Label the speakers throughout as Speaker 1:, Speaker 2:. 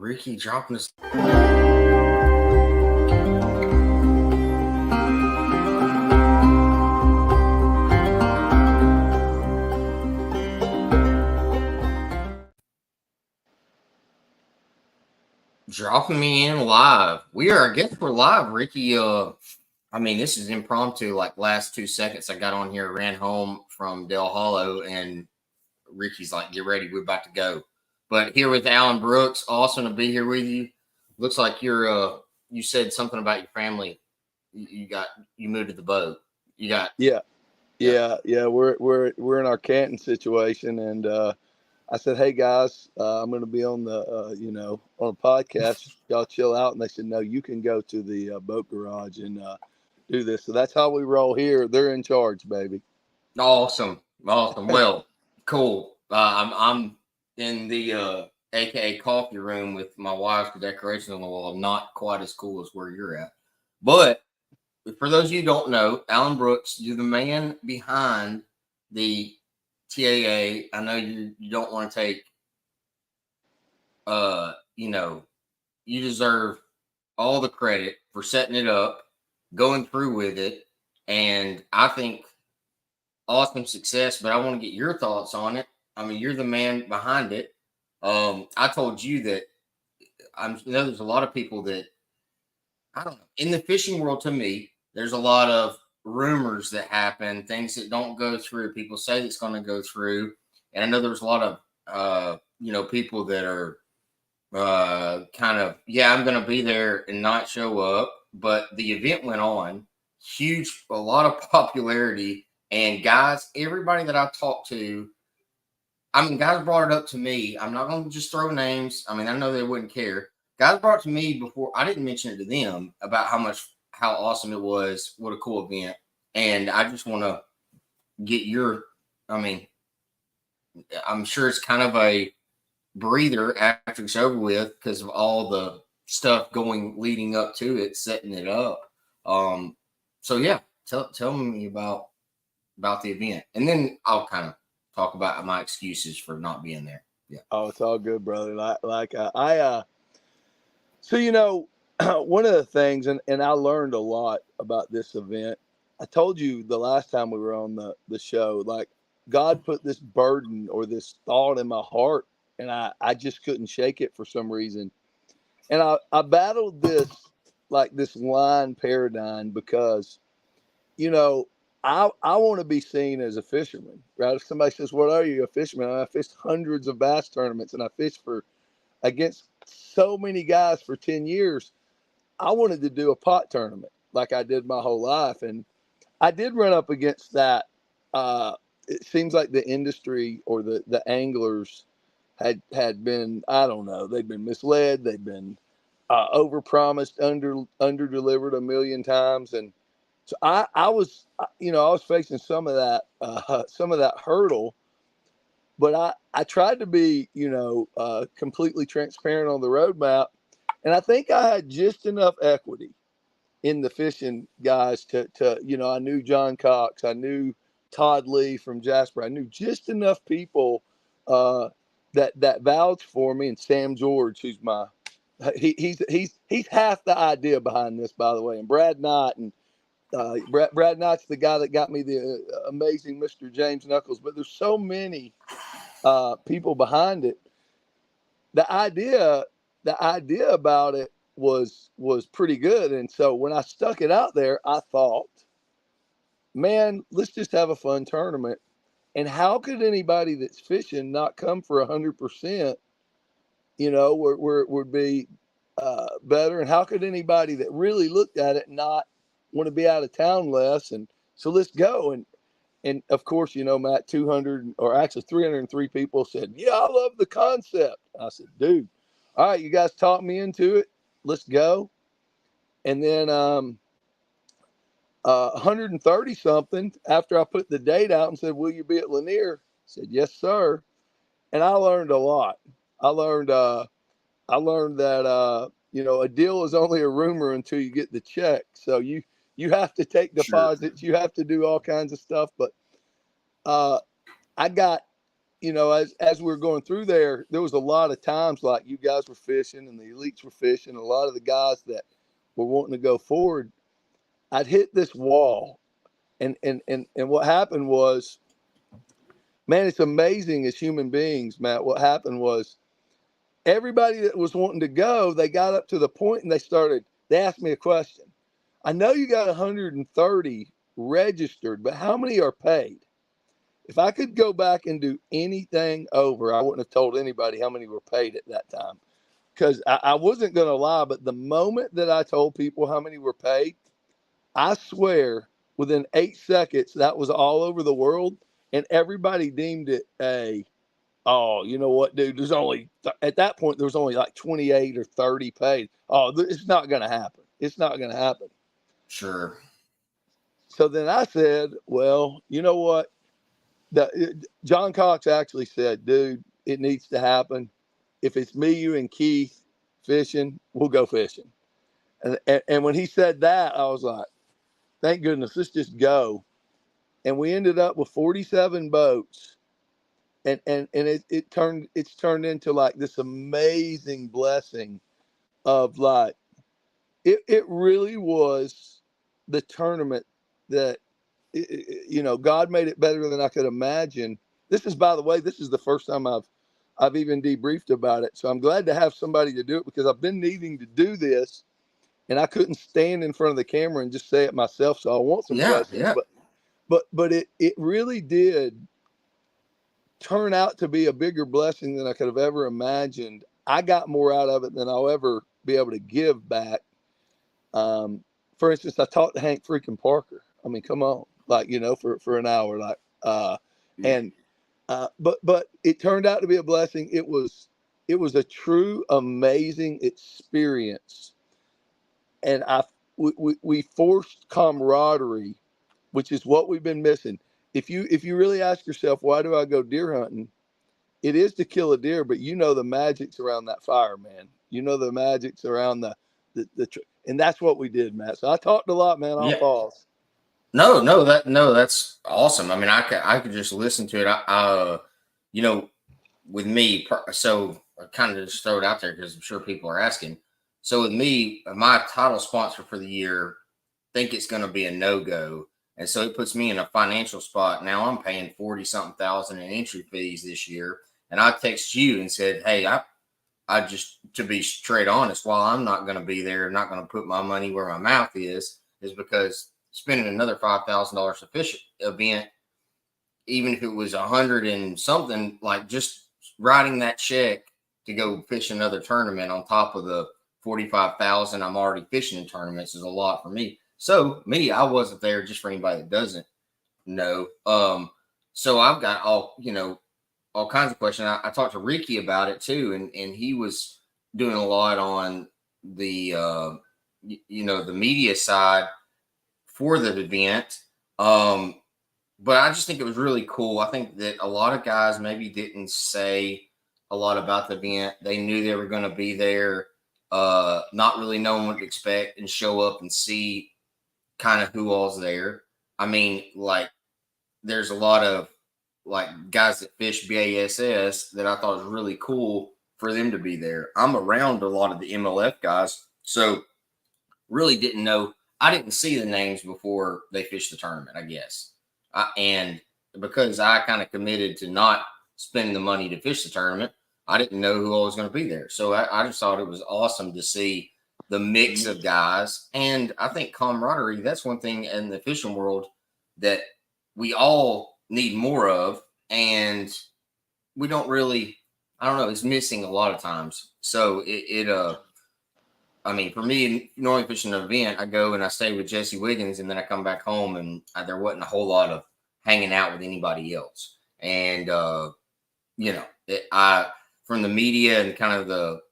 Speaker 1: Ricky dropping us. Dropping me in live. I guess we're live, Ricky. This is impromptu, like last 2 seconds I got on here, ran home from Del Hollow, and Ricky's like, get ready, we're about to go. But here with Alan Brooks, awesome to be here with you. Looks like you said something about your family. You moved to the boat.
Speaker 2: Yeah. We're in our Canton situation, and I said, hey guys, I'm going to be on the on a podcast. Y'all chill out, and they said, no, you can go to the boat garage and do this. So that's how we roll here. They're in charge, baby.
Speaker 1: Awesome. Well, cool. I'm in the AKA coffee room with my wife's decorations on the wall. I'm not quite as cool as where you're at, but for those of you who don't know, Alan Brooks, you're the man behind the TAA. I know you don't want to take, you deserve all the credit for setting it up, going through with it, and I think awesome success. But I want to get your thoughts on it. I mean, you're the man behind it. I told you that I know there's a lot of people that, I don't know, in the fishing world, to me, there's a lot of rumors that happen, things that don't go through. People say it's going to go through. And I know there's a lot of, people that are kind of, I'm going to be there and not show up. But the event went on, huge, a lot of popularity. And guys, everybody that I talked to, guys brought it up to me. I'm not going to just throw names. I know they wouldn't care. Guys brought it to me before. I didn't mention it to them about how awesome it was. What a cool event. And I just want to get I'm sure it's kind of a breather after it's over with because of all the stuff leading up to it, setting it up. Tell me about the event, and then I'll kind of talk about my excuses for not being there. Yeah.
Speaker 2: Oh, it's all good, brother. One of the things, and I learned a lot about this event. I told you the last time we were on the show, like God put this burden or this thought in my heart, and I just couldn't shake it for some reason. And I battled this line paradigm because, I want to be seen as a fisherman, right? If somebody says, what are you, a fisherman? I fished hundreds of bass tournaments, and I fished against so many guys for 10 years. I wanted to do a pot tournament like I did my whole life. And I did run up against that. It seems like the industry or the anglers had been, I don't know, they've been misled. They've been overpromised, under delivered a million times. And so I was facing some of that hurdle, but I tried to be, completely transparent on the roadmap. And I think I had just enough equity in the fishing guys to I knew John Cox, I knew Todd Lee from Jasper. I knew just enough people that vouched for me, and Sam George, who's he's half the idea behind this, by the way, and Brad Knight. And Brad Knight's the guy that got me the amazing Mr. James Knuckles. But there's so many people behind it. The idea about it was pretty good. And so when I stuck it out there, I thought, man, let's just have a fun tournament. And how could anybody that's fishing not come for 100%, would be better? And how could anybody that really looked at it not want to be out of town less? And so let's go. And of course, Matt, 200 or actually 303 people said, yeah, I love the concept. I said, dude, all right, you guys talked me into it. Let's go. And then 130 something after I put the date out and said, will you be at Lanier? I said, yes, sir. And I learned a lot. I learned that, a deal is only a rumor until you get the check. So you have to take deposits. Sure. You have to do all kinds of stuff. But I got, as we were going through there was a lot of times like you guys were fishing and the elites were fishing. A lot of the guys that were wanting to go forward, I'd hit this wall. And what happened was, man, it's amazing as human beings, Matt. What happened was everybody that was wanting to go, they got up to the point and they asked me a question. I know you got 130 registered, but how many are paid? If I could go back and do anything over, I wouldn't have told anybody how many were paid at that time, because I wasn't going to lie. But the moment that I told people how many were paid, I swear within 8 seconds, that was all over the world. And everybody deemed it oh, you know what, dude, at that point, there was only like 28 or 30 paid. Oh, it's not going to happen. It's not going to happen.
Speaker 1: Sure.
Speaker 2: So then I said, well, you know what? John Cox actually said, dude, it needs to happen. If it's me, you, and Keith fishing, we'll go fishing. And when he said that, I was like, thank goodness, let's just go. And we ended up with 47 boats. And it's turned into like this amazing blessing of like, it really was the tournament that, God made it better than I could imagine. This is, by the way, this is the first time I've even debriefed about it. So I'm glad to have somebody to do it, because I've been needing to do this and I couldn't stand in front of the camera and just say it myself. So I want some
Speaker 1: Yeah.
Speaker 2: questions,
Speaker 1: Yeah.
Speaker 2: but it really did turn out to be a bigger blessing than I could have ever imagined. I got more out of it than I'll ever be able to give back. For instance, I talked to Hank freaking Parker. I mean, come on, like, for an hour, like, and but it turned out to be a blessing. It was a true amazing experience, and we forced camaraderie, which is what we've been missing. If you really ask yourself, why do I go deer hunting? It is to kill a deer, but the magic's around that fire, man. The magic's around and that's what we did, Matt. So I talked a lot, man. I'll
Speaker 1: Yeah.
Speaker 2: pause.
Speaker 1: No, that's awesome. I mean, I could just listen to it. With me, so I kind of just throw it out there because I'm sure people are asking. So with me, my title sponsor for the year think it's going to be a no-go, and so it puts me in a financial spot. Now I'm paying 40 something thousand in entry fees this year, and I text you and said, hey, I just, to be straight honest, while I'm not going to be there, not going to put my money where my mouth is because spending another $5,000 a fish event, even if it was 100 and something, like just writing that check to go fish another tournament on top of the 45,000 I'm already fishing in tournaments is a lot for me. So I wasn't there, just for anybody that doesn't know. So I've got all kinds of questions. I talked to Ricky about it too, and he was doing a lot on the the media side for the event. But I just think it was really cool. I think that a lot of guys maybe didn't say a lot about the event. They knew they were going to be there, not really knowing what to expect, and show up and see kind of who all's there. I mean, like, there's a lot of like guys that fish BASS that I thought was really cool for them to be there. I'm around a lot of the MLF guys, so really didn't know. I didn't see the names before they fished the tournament, I guess. And because I kind of committed to not spending the money to fish the tournament, I didn't know who all was going to be there. So I just thought it was awesome to see the mix of guys. And I think camaraderie, that's one thing in the fishing world that we all need more of. And we don't really, I don't know, it's missing a lot of times. So I mean, for me, normally fishing an event, I go and I stay with Jesse Wiggins, and then I come back home, and there wasn't a whole lot of hanging out with anybody else. And from the media and kind of the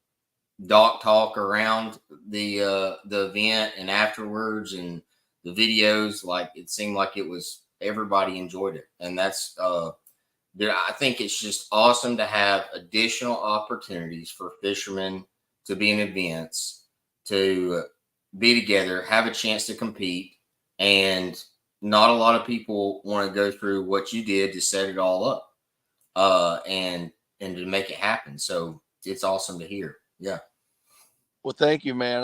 Speaker 1: doc talk around the event and afterwards, and the videos, like, it seemed like it was, everybody enjoyed it, and that's I think it's just awesome to have additional opportunities for fishermen to be in events, to be together, have a chance to compete. And not a lot of people want to go through what you did to set it all up. and to make it happen. So it's awesome to hear. Yeah.
Speaker 2: Well, thank you, man.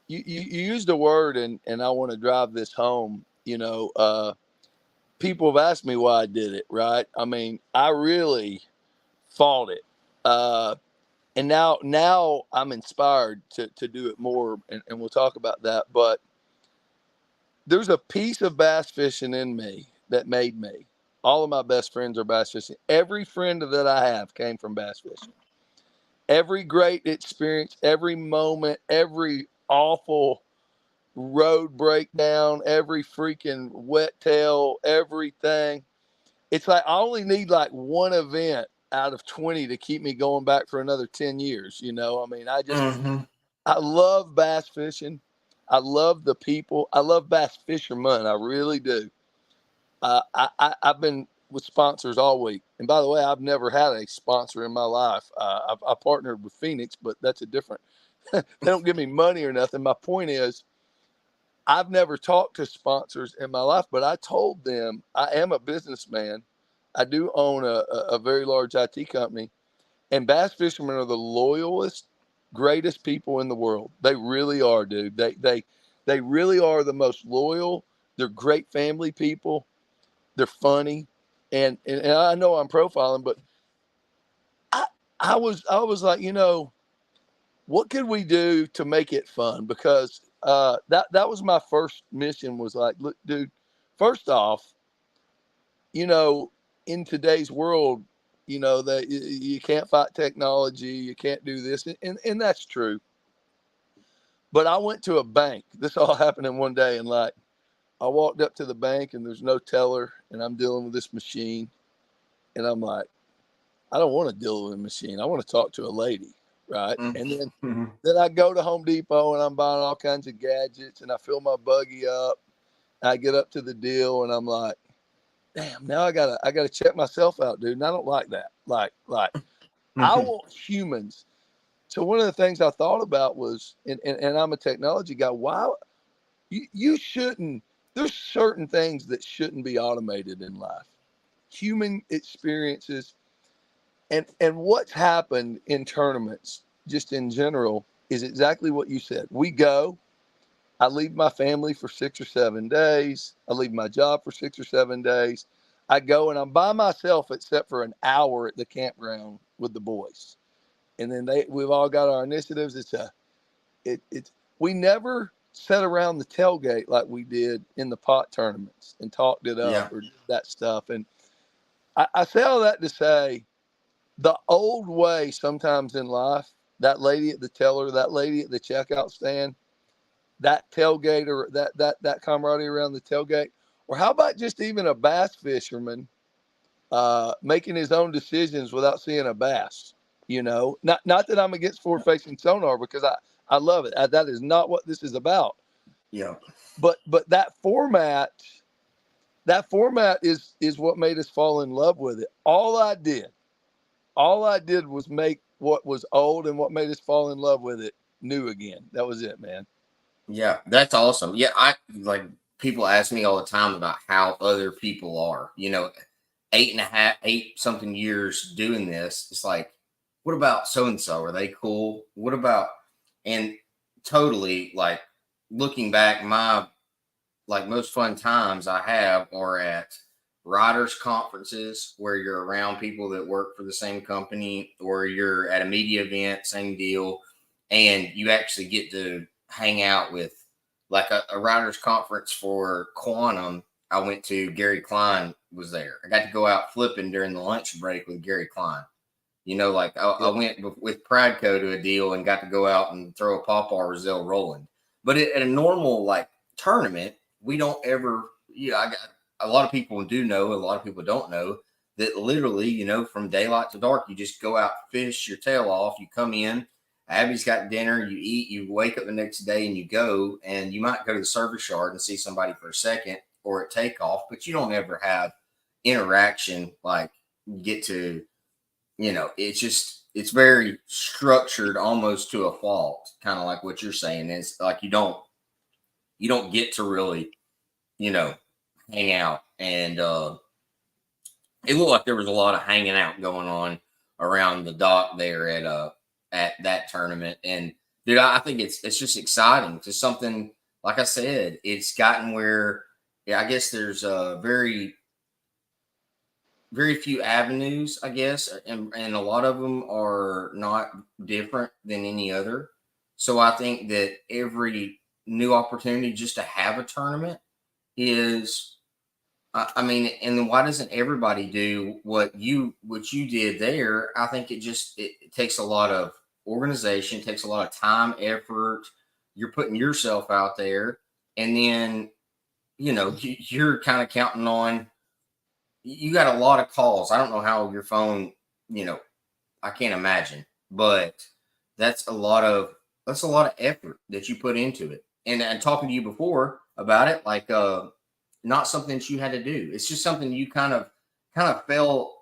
Speaker 2: You used a word, and I want to drive this home. People have asked me why I did it, right? I mean, I really fought it. And now I'm inspired to do it more, and we'll talk about that. But there's a piece of bass fishing in me that made me. All of my best friends are bass fishing. Every friend that I have came from bass fishing. Every great experience, every moment, every awful road breakdown, every freaking wet tail, everything. It's like I only need like one event out of 20 to keep me going back for another 10 years. I mean,
Speaker 1: Mm-hmm.
Speaker 2: I love bass fishing. I love the people. I love bass fishermen. I really do. I've been with sponsors all week. And by the way, I've never had a sponsor in my life. I partnered with Phoenix, but that's a different, they don't give me money or nothing. My point is, I've never talked to sponsors in my life, but I told them I am a businessman. I do own a very large IT company, and bass fishermen are the loyalest, greatest people in the world. They really are, dude. They really are the most loyal. They're great family people. They're funny, and I know I'm profiling, but I I was like, what could we do to make it fun? Because that was my first mission. Was like, look, dude. First off, you know, in today's world, that you can't fight technology, you can't do this, and that's true. But I went to a bank. This all happened in one day, and like I walked up to the bank, and there's no teller, and I'm dealing with this machine, and I'm like, I don't want to deal with a machine. I want to talk to a lady, right? And
Speaker 1: Mm-hmm.
Speaker 2: then I go to Home Depot and I'm buying all kinds of gadgets and I fill my buggy up. And I get up to the deal and I'm like, damn, now I gotta check myself out, dude. And I don't like that. Like I
Speaker 1: Mm-hmm.
Speaker 2: want humans. So one of the things I thought about was, and I'm a technology guy. Why you shouldn't? There's certain things that shouldn't be automated in life. Human experiences and what's happened in tournaments, just in general, is exactly what you said. We go, I leave my family for 6 or 7 days. I leave my job for 6 or 7 days. I go and I'm by myself except for an hour at the campground with the boys. And then we've all got our initiatives. It's we never sat around the tailgate like we did in the pot tournaments and talked it up
Speaker 1: Yeah.
Speaker 2: or did that stuff. And I say all that to say the old way sometimes in life, that lady at the teller, that lady at the checkout stand, that tailgate or that camaraderie around the tailgate, or how about just even a bass fisherman making his own decisions without seeing a bass? Not that I'm against forward facing sonar because I love it. That is not what this is about.
Speaker 1: Yeah.
Speaker 2: But that format is what made us fall in love with it. All I did was make what was old and what made us fall in love with it new again. That was it, man.
Speaker 1: Yeah. That's awesome. Yeah. I like people ask me all the time about how other people are, 8 something years doing this. It's like, what about so and so? Are they cool? What about, and totally like looking back, my like most fun times I have are at writers conferences where you're around people that work for the same company, or you're at a media event, same deal, and you actually get to hang out with like a writers conference for quantum. I went to, Gary Klein was there. I got to go out flipping during the lunch break with Gary Klein. Like I
Speaker 2: Yep.
Speaker 1: went with Pradco to a deal and got to go out and throw a Pawpaw Brazil Roland. But at a normal like tournament, we don't ever. I got a lot of people do know, a lot of people don't know that literally, from daylight to dark, you just go out, fish your tail off, you come in. Abby's got dinner, you eat, you wake up the next day and you go, and you might go to the service yard and see somebody for a second or at takeoff, but you don't ever have interaction like get to, it's very structured almost to a fault, kind of like what you're saying. Is like you don't get to really, you know hang out and it looked like there was a lot of hanging out going on around the dock there at that tournament. And dude, I think it's just exciting. Just something like I said, it's gotten where, yeah, I guess there's very few avenues, I guess, and a lot of them are not different than any other. So I think that every new opportunity just to have a tournament is, I mean, and then why doesn't everybody do what you did there? I think it takes a lot of organization, takes a lot of time, effort. You're putting yourself out there, and then you're kind of counting on, you got a lot of calls. I don't know how your phone, you know, I can't imagine, but that's a lot of that's a lot of effort that you put into it. And talking to you before about it, like not something that you had to do. It's just something you kind of felt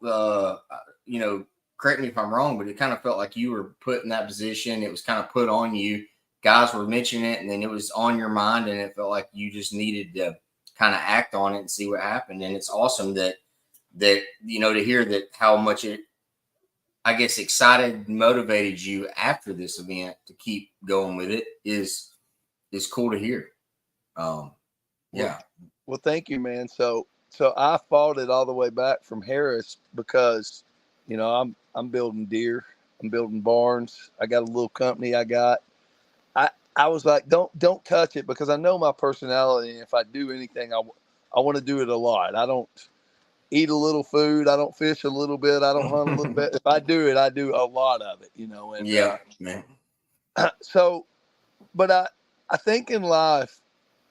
Speaker 1: you know, correct me if I'm wrong, but it kind of felt like you were put in that position. It was kind of put on you. Guys were mentioning it, and then it was on your mind, and it felt like you just needed to kind of act on it and see what happened. And it's awesome that to hear that how much it, I guess, excited, motivated you after this event to keep going with it is cool to hear. Um,
Speaker 2: Well,
Speaker 1: yeah,
Speaker 2: well, thank you, man. So I fought it all the way back from Harris because, I'm building deer, I'm building barns. I got a little company I got. I was like, don't touch it because I know my personality. And if I do anything, I want to do it a lot. I don't eat a little food. I don't fish a little bit. I don't hunt a little bit. If I do it, I do a lot of it. And
Speaker 1: yeah, man.
Speaker 2: so, but I think in life,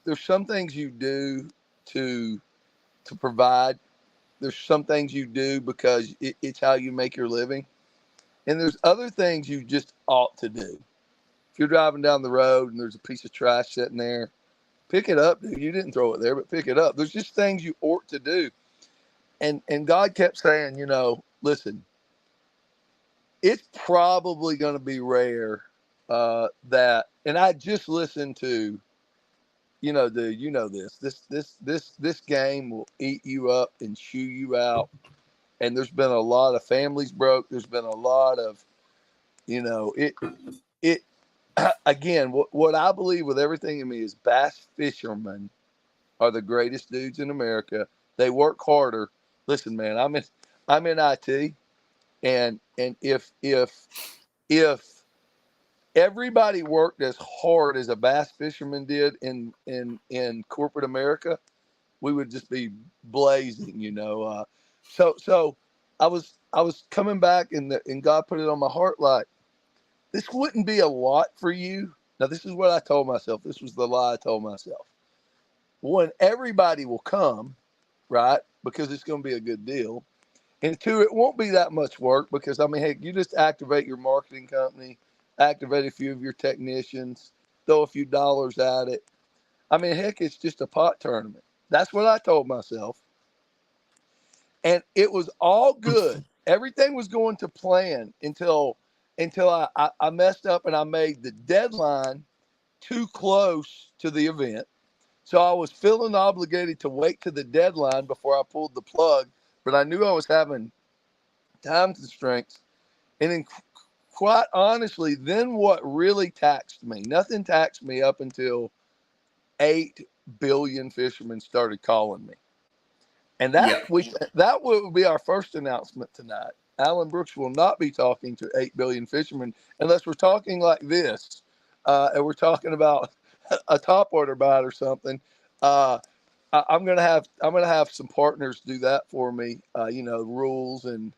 Speaker 2: there's some things you do to to provide. There's some things you do because it's how you make your living. And there's other things you just ought to do. If you're driving down the road and there's a piece of trash sitting there, pick it up, dude. You didn't throw it there, but pick it up. There's just things you ought to do. And God kept saying, listen, it's probably going to be rare that. And I just listened to, dude, this game will eat you up and chew you out. And there's been a lot of families broke. There's been a lot of, it again. What I believe with everything in me is bass fishermen are the greatest dudes in America. They work harder. Listen, man, I'm in IT, and if everybody worked as hard as a bass fisherman did in corporate America, we would just be blazing. So I was coming back, and God put it on my heart like this wouldn't be a lot for you. Now this is what I told myself. This was the lie I told myself. One, everybody will come, right? Because it's going to be a good deal. And two, it won't be that much work because, I mean, heck, you just activate your marketing company, activate a few of your technicians, throw a few dollars at it. I mean, heck, it's just a pot tournament. That's what I told myself. And it was all good. Everything was going to plan until I messed up and I made the deadline too close to the event. So I was feeling obligated to wait to the deadline before I pulled the plug, but I knew I was having time constraints. And then, quite honestly, then what really taxed me? Nothing taxed me up until 8 billion fishermen started calling me. And that
Speaker 1: Yeah.
Speaker 2: we that will be our first announcement tonight. Alan Brooks will not be talking to 8 billion fishermen unless we're talking like this, and we're talking about a top order bite or something. Uh, I'm gonna have some partners do that for me. Rules and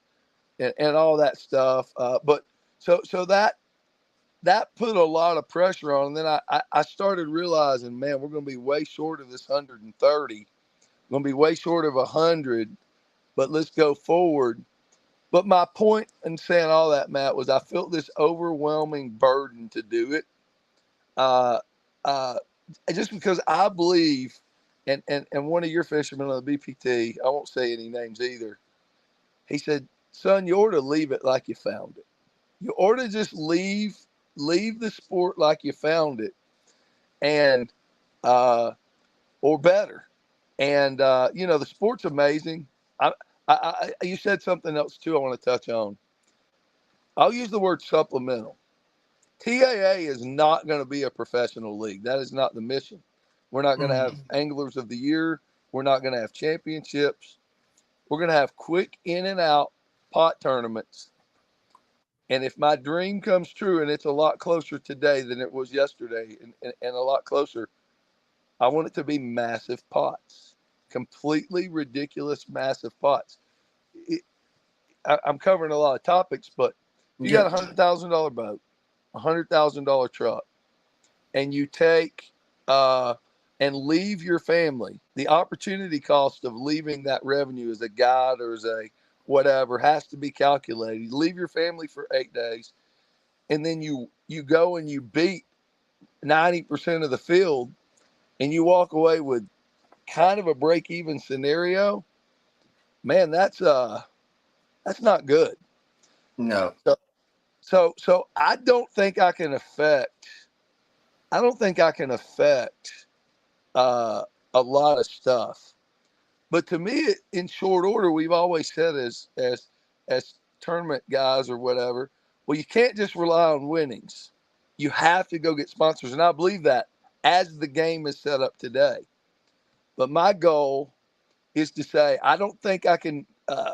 Speaker 2: all that stuff. But so that put a lot of pressure on. And then I started realizing, man, we're gonna be way short of this 130. We're gonna be way short of 100. But let's go forward. But my point in saying all that, Matt, was I felt this overwhelming burden to do it. Uh, uh, just because I believe, and one of your fishermen on the BPT, I won't say any names either. He said, "Son, you ought to leave it like you found it. You ought to just leave the sport like you found it, and or better." And the sport's amazing. You said something else too I want to touch on. I'll use the word supplemental. TAA is not going to be a professional league. That is not the mission. We're not going to have anglers of the year. We're not going to have championships. We're going to have quick in and out pot tournaments. And if my dream comes true, and it's a lot closer today than it was yesterday, and a lot closer, I want it to be massive pots, completely ridiculous, massive pots. I'm covering a lot of topics, but if you got $100,000 boat, $100,000 truck, and you take and leave your family, the opportunity cost of leaving that revenue as a guide or as a whatever has to be calculated. You leave your family for 8 days, and then you go and you beat 90% of the field, and you walk away with kind of a break even scenario. Man, that's not good.
Speaker 1: No.
Speaker 2: So I don't think I can affect. I don't think I can affect a lot of stuff. But to me, in short order, we've always said as tournament guys or whatever, well, you can't just rely on winnings. You have to go get sponsors, and I believe that as the game is set up today. But my goal is to say I don't think I can. I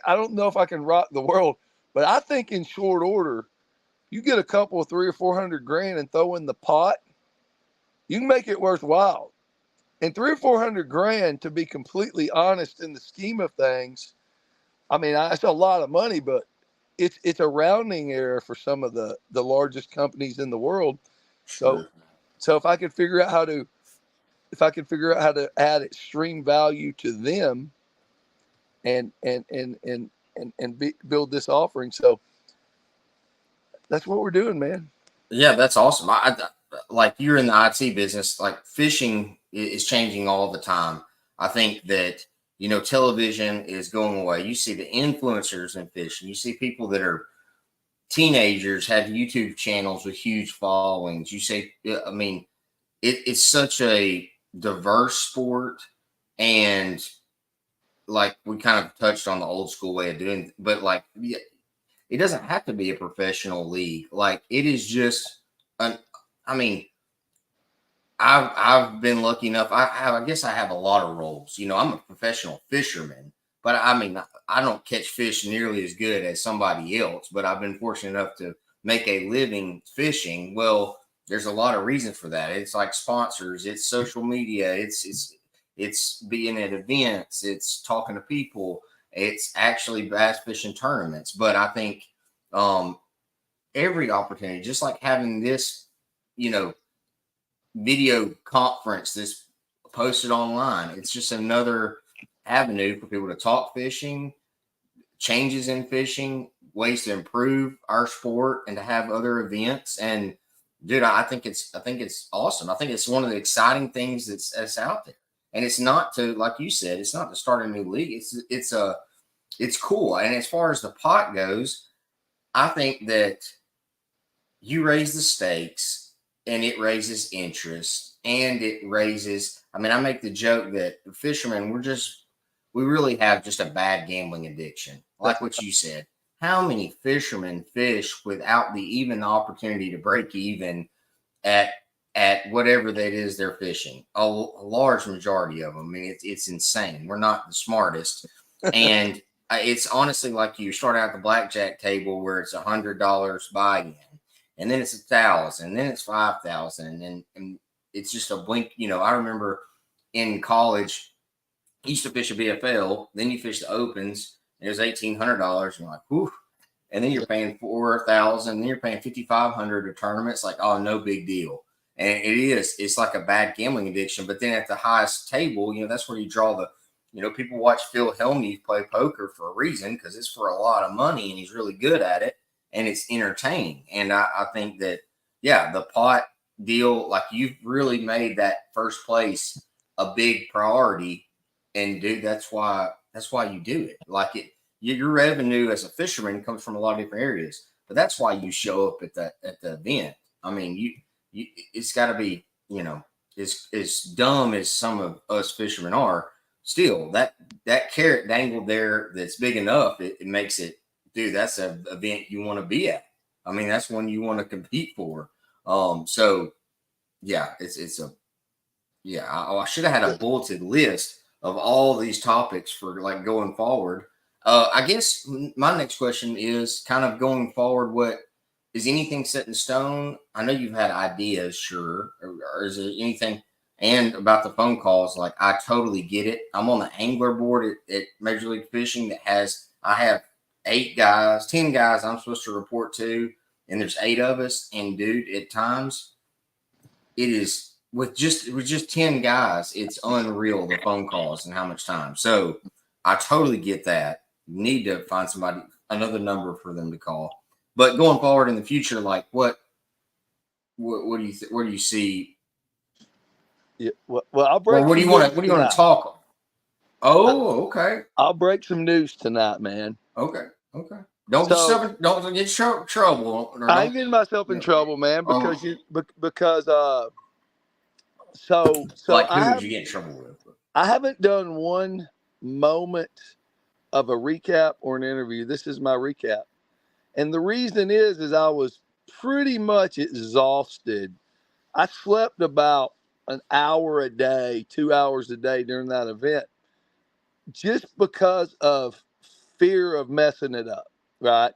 Speaker 2: don't know if I can rock the world, but I think in short order, you get a couple of 300 or 400 grand and throw in the pot, you can make it worthwhile. And 300 or 400 grand, to be completely honest, in the scheme of things, I mean, it's a lot of money, but it's a rounding error for some of the largest companies in the world.
Speaker 1: Sure.
Speaker 2: So if I could figure out how to add extreme value to them and build this offering, so that's what we're doing, man.
Speaker 1: Yeah, that's awesome. Like you're in the IT business, like fishing is changing all the time. I think that, television is going away. You see the influencers in fishing. You see people that are teenagers have YouTube channels with huge followings. You say, I mean, it's such a diverse sport, and like we kind of touched on the old school way of doing, but like it doesn't have to be a professional league. Like it is just an. I mean, I've been lucky enough. I guess I have a lot of roles. I'm a professional fisherman, but I mean, I don't catch fish nearly as good as somebody else. But I've been fortunate enough to make a living fishing. Well, there's a lot of reasons for that. It's like sponsors, it's social media, it's being at events, it's talking to people, it's actually bass fishing tournaments. But I think every opportunity, just like having this, you know video conference that's posted online. It's just another avenue for people to talk fishing, changes in fishing, ways to improve our sport, and to have other events. And dude, I think it's awesome. I think it's one of the exciting things that's out there. And it's not to, like you said, it's not to start a new league. It's cool. And as far as the pot goes, I think that you raise the stakes and it raises interest and it raises. I mean, I make the joke that fishermen, we really have just a bad gambling addiction. Like what you said. How many fishermen fish without even the opportunity to break even at whatever that is they're fishing? A large majority of them. I mean, it's insane. We're not the smartest, and it's honestly like you start out at the blackjack table where it's $100 buy-in, and then it's 1,000, and then it's 5,000, and it's just a blink. I remember in college, I used to fish a BFL, then you fish the opens, and it was $1,800. You're like, whew. And then you're paying 4,000, then you're paying 5,500 a tournament. It's like, oh, no big deal. And it is. It's like a bad gambling addiction. But then at the highest table, that's where you draw the. People watch Phil Hellmuth play poker for a reason, because it's for a lot of money and he's really good at it and it's entertaining. And I think that, yeah, the pot deal, like you've really made that first place a big priority. And dude, that's why you do it. Like your revenue as a fisherman comes from a lot of different areas, but that's why you show up at the event. I mean, it's got to be, as dumb as some of us fishermen are. still that carrot dangled there that's big enough, it makes it, dude, that's an event you want to be at. I mean, that's one you want to compete for. So yeah, it's a, yeah, I should have had a bulleted list of all these topics for like going forward. I guess my next question is kind of going forward. What is anything set in stone? I know you've had ideas, sure, or is there anything? And about the phone calls, like I totally get it. I'm on the angler board at Major League Fishing that has, I have 8 guys, 10 guys I'm supposed to report to, and there's 8 of us. And dude, at times it is with just 10 guys, it's unreal the phone calls and how much time. So I totally get that. You need to find somebody, another number for them to call. But going forward in the future, like what do you where do you see,
Speaker 2: Yeah. Well, I'll
Speaker 1: or
Speaker 2: break some
Speaker 1: what
Speaker 2: news
Speaker 1: do you want to
Speaker 2: tonight.
Speaker 1: talk? Oh, okay.
Speaker 2: I'll break some news tonight, man.
Speaker 1: Okay. Okay. Don't get
Speaker 2: So
Speaker 1: yourself don't get trouble or
Speaker 2: I ain't
Speaker 1: don't,
Speaker 2: getting myself
Speaker 1: you
Speaker 2: in
Speaker 1: know,
Speaker 2: trouble, man,
Speaker 1: um
Speaker 2: because so
Speaker 1: like who would you get in trouble with?
Speaker 2: I haven't done one moment of a recap or an interview. This is my recap. And the reason is I was pretty much exhausted. I slept about an hour a day, 2 hours a day during that event, just because of fear of messing it up, right?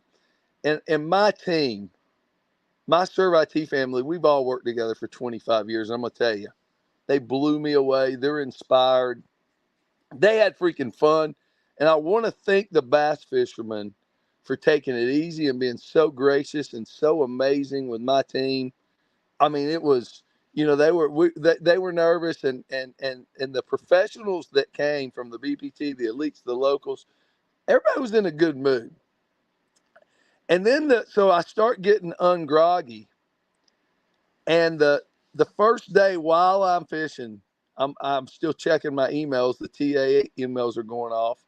Speaker 2: And my team, my Serve IT family, we've all worked together for 25 years. I'm gonna tell you, they blew me away. They're inspired. They had freaking fun. And I want to thank the bass fishermen for taking it easy and being so gracious and so amazing with my team. I mean, it was, they were nervous, and the professionals that came from the BPT, the elites, the locals, everybody was in a good mood. And then so I start getting ungroggy, and the first day while I'm fishing, I'm still checking my emails. The TAA emails are going off.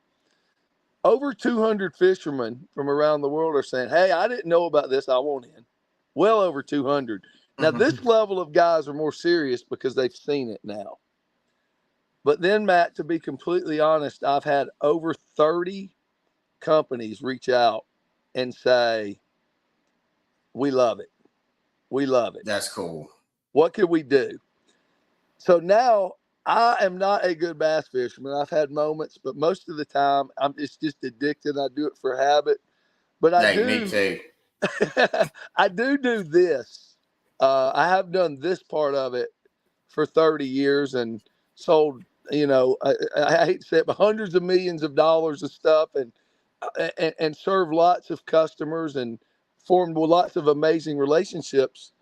Speaker 2: Over 200 fishermen from around the world are saying, "Hey, I didn't know about this. I want in." Well over 200. Now, this level of guys are more serious because they've seen it now. But then, Matt, to be completely honest, I've had over 30 companies reach out and say, "We love it. We love it.
Speaker 1: That's cool.
Speaker 2: What can we do?" So now I am not a good bass fisherman. I've had moments, but most of the time it's just addicted. I do it for habit. But I
Speaker 1: Hey, me
Speaker 2: do
Speaker 1: too.
Speaker 2: I do this. I have done this part of it for 30 years and sold, I hate to say it, but hundreds of millions of dollars of stuff, and served lots of customers and formed lots of amazing relationships.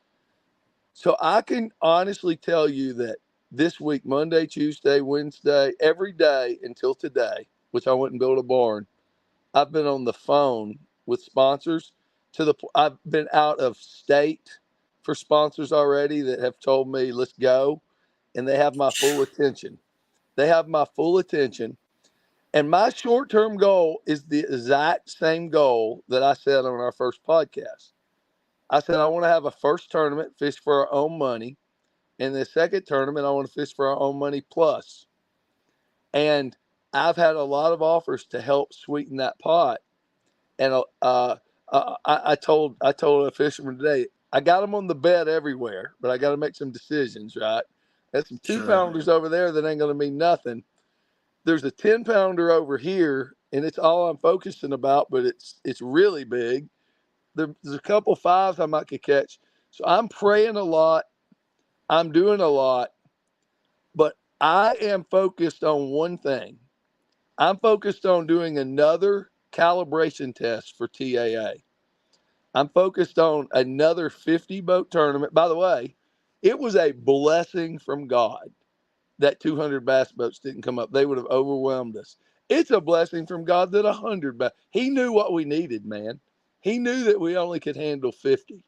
Speaker 2: So I can honestly tell you that this week, Monday, Tuesday, Wednesday, every day until today, which I went and built a barn, I've been on the phone with sponsors. I've been out of state for sponsors already that have told me, "Let's go," and they have my full attention. They have my full attention. And my short-term goal is the exact same goal that I said on our first podcast. I said I want to have a first tournament, fish for our own money, and the second tournament I want to fish for our own money plus. And I've had a lot of offers to help sweeten that pot. And I told a fisherman today, I got them on the bed everywhere, but I got to make some decisions, right? There's some two
Speaker 1: Sure.
Speaker 2: pounders over there that ain't going to mean nothing. There's a 10-pounder over here, and it's all I'm focusing about, but it's really big. There's a couple fives I might could catch. So I'm praying a lot. I'm doing a lot, but I am focused on one thing. I'm focused on doing another calibration test for TAA. I'm focused on another 50 boat tournament. By the way, it was a blessing from God that 200 bass boats didn't come up. They would have overwhelmed us. It's a blessing from God that 100 bass. He knew what we needed, man. He knew that we only could handle 50.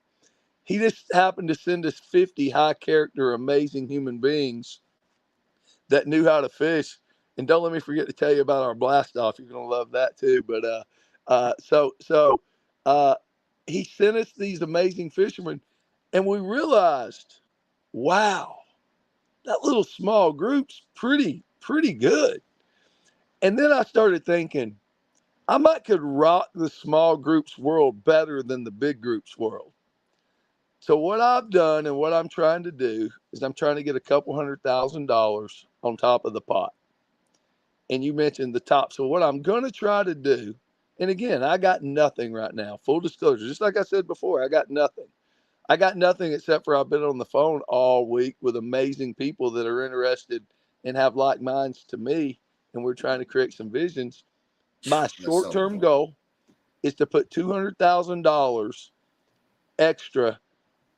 Speaker 2: He just happened to send us 50 high character, amazing human beings that knew how to fish. And don't let me forget to tell you about our blast off. You're gonna love that too. But uh, he sent us these amazing fishermen, and we realized, wow, that little small group's pretty good. And then I started thinking, I might could rock the small groups world better than the big groups world. So what I've done and what I'm trying to do is I'm trying to get a couple $100,000 on top of the pot. And you mentioned the top. So what I'm going to try to do, and again, I got nothing right now. Full disclosure, just like I said before, I got nothing. I got nothing except for I've been on the phone all week with amazing people that are interested and have like minds to me, and we're trying to create some visions. My
Speaker 1: That's
Speaker 2: short
Speaker 1: so
Speaker 2: term
Speaker 1: cool.
Speaker 2: goal is to put $200,000 extra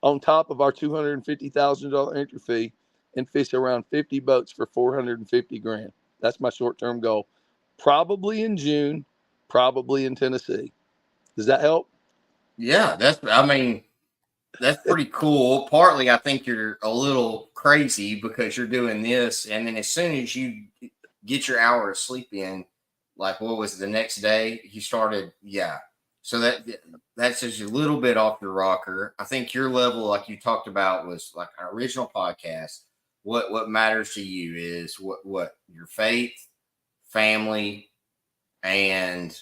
Speaker 2: on top of our $250,000 entry fee and fish around 50 boats for 450 grand. That's my short term goal. Probably in June, probably in Tennessee. Does that help?
Speaker 1: Yeah, I mean, that's pretty cool. Partly, I think you're a little crazy because you're doing this, and then as soon as you get your hour of sleep in, like what was it, the next day, you started, yeah. So that's just a little bit off your rocker. I think your level, like you talked about, was like our original podcast. What matters to you is what your faith, family, and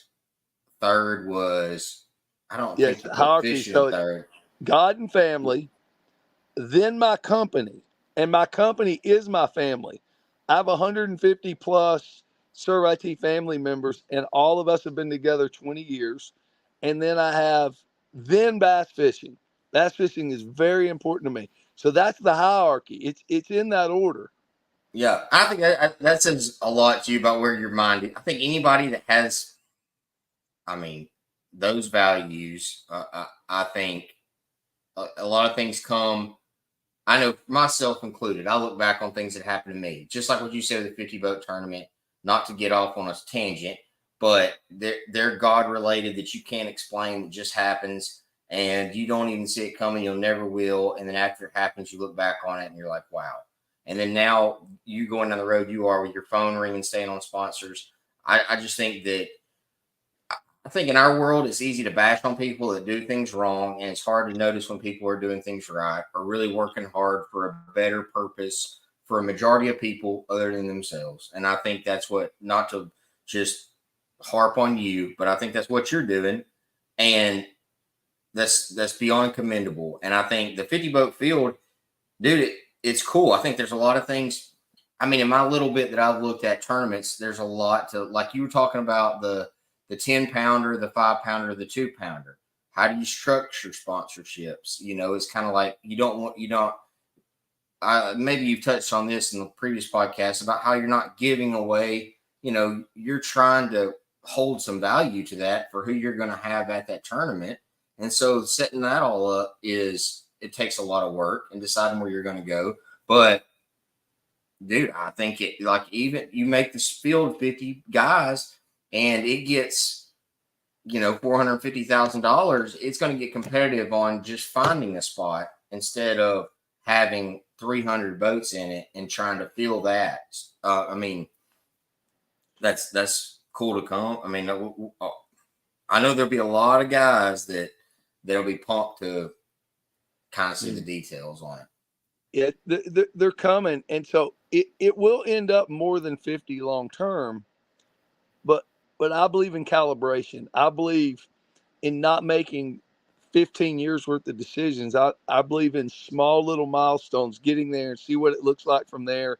Speaker 1: third was, I don't
Speaker 2: Yes,
Speaker 1: think you put
Speaker 2: hierarchy.
Speaker 1: fishing in
Speaker 2: So it's
Speaker 1: third.
Speaker 2: God and family, then my company. And my company is my family. I have 150 plus Serve IT family members, and all of us have been together 20 years. And then I have then bass fishing. Bass fishing is very important to me. So that's the hierarchy. It's in that order.
Speaker 1: Yeah, I think that says a lot to you about where your mind is. I think anybody that has, I mean, those values, I think a lot of things come. I know myself included. I look back on things that happened to me, just like what you said with the 50 boat tournament. Not to get off on a tangent, but they're God related that you can't explain. That just happens, and you don't even see it coming. You'll never will. And then after it happens, you look back on it and you're like, wow. And then now you going down the road you are with your phone ringing, staying on sponsors. I just think that I think in our world, it's easy to bash on people that do things wrong, and it's hard to notice when people are doing things right or really working hard for a better purpose for a majority of people other than themselves. And I think that's what, not to just harp on you, but I think that's what you're doing, and that's beyond commendable. And I think the 50 boat field, dude, it's cool. I think there's a lot of things. I mean, in my little bit that I've looked at tournaments, there's a lot to, like you were talking about the 10 pounder, the 5 pounder, the 2 pounder. How do you structure sponsorships? You know, it's kind of like you don't. Maybe you've touched on this in the previous podcast about how you're not giving away. You know, you're trying to hold some value to that for who you're going to have at that tournament, and so setting that all up is, it takes a lot of work and deciding where you're going to go. But dude, I think it, like, even you make this field 50 guys and it gets, $450,000, it's going to get competitive on just finding a spot instead of having 300 boats in it and trying to fill that. I mean, that's cool to come. I mean, I know there'll be a lot of guys that'll be pumped to kind of see the
Speaker 2: Mm.
Speaker 1: details on it.
Speaker 2: Yeah, they're coming. And so it will end up more than 50 long term, but I believe in calibration. I believe in not making 15 years worth of decisions. I believe in small little milestones, getting there and see what it looks like from there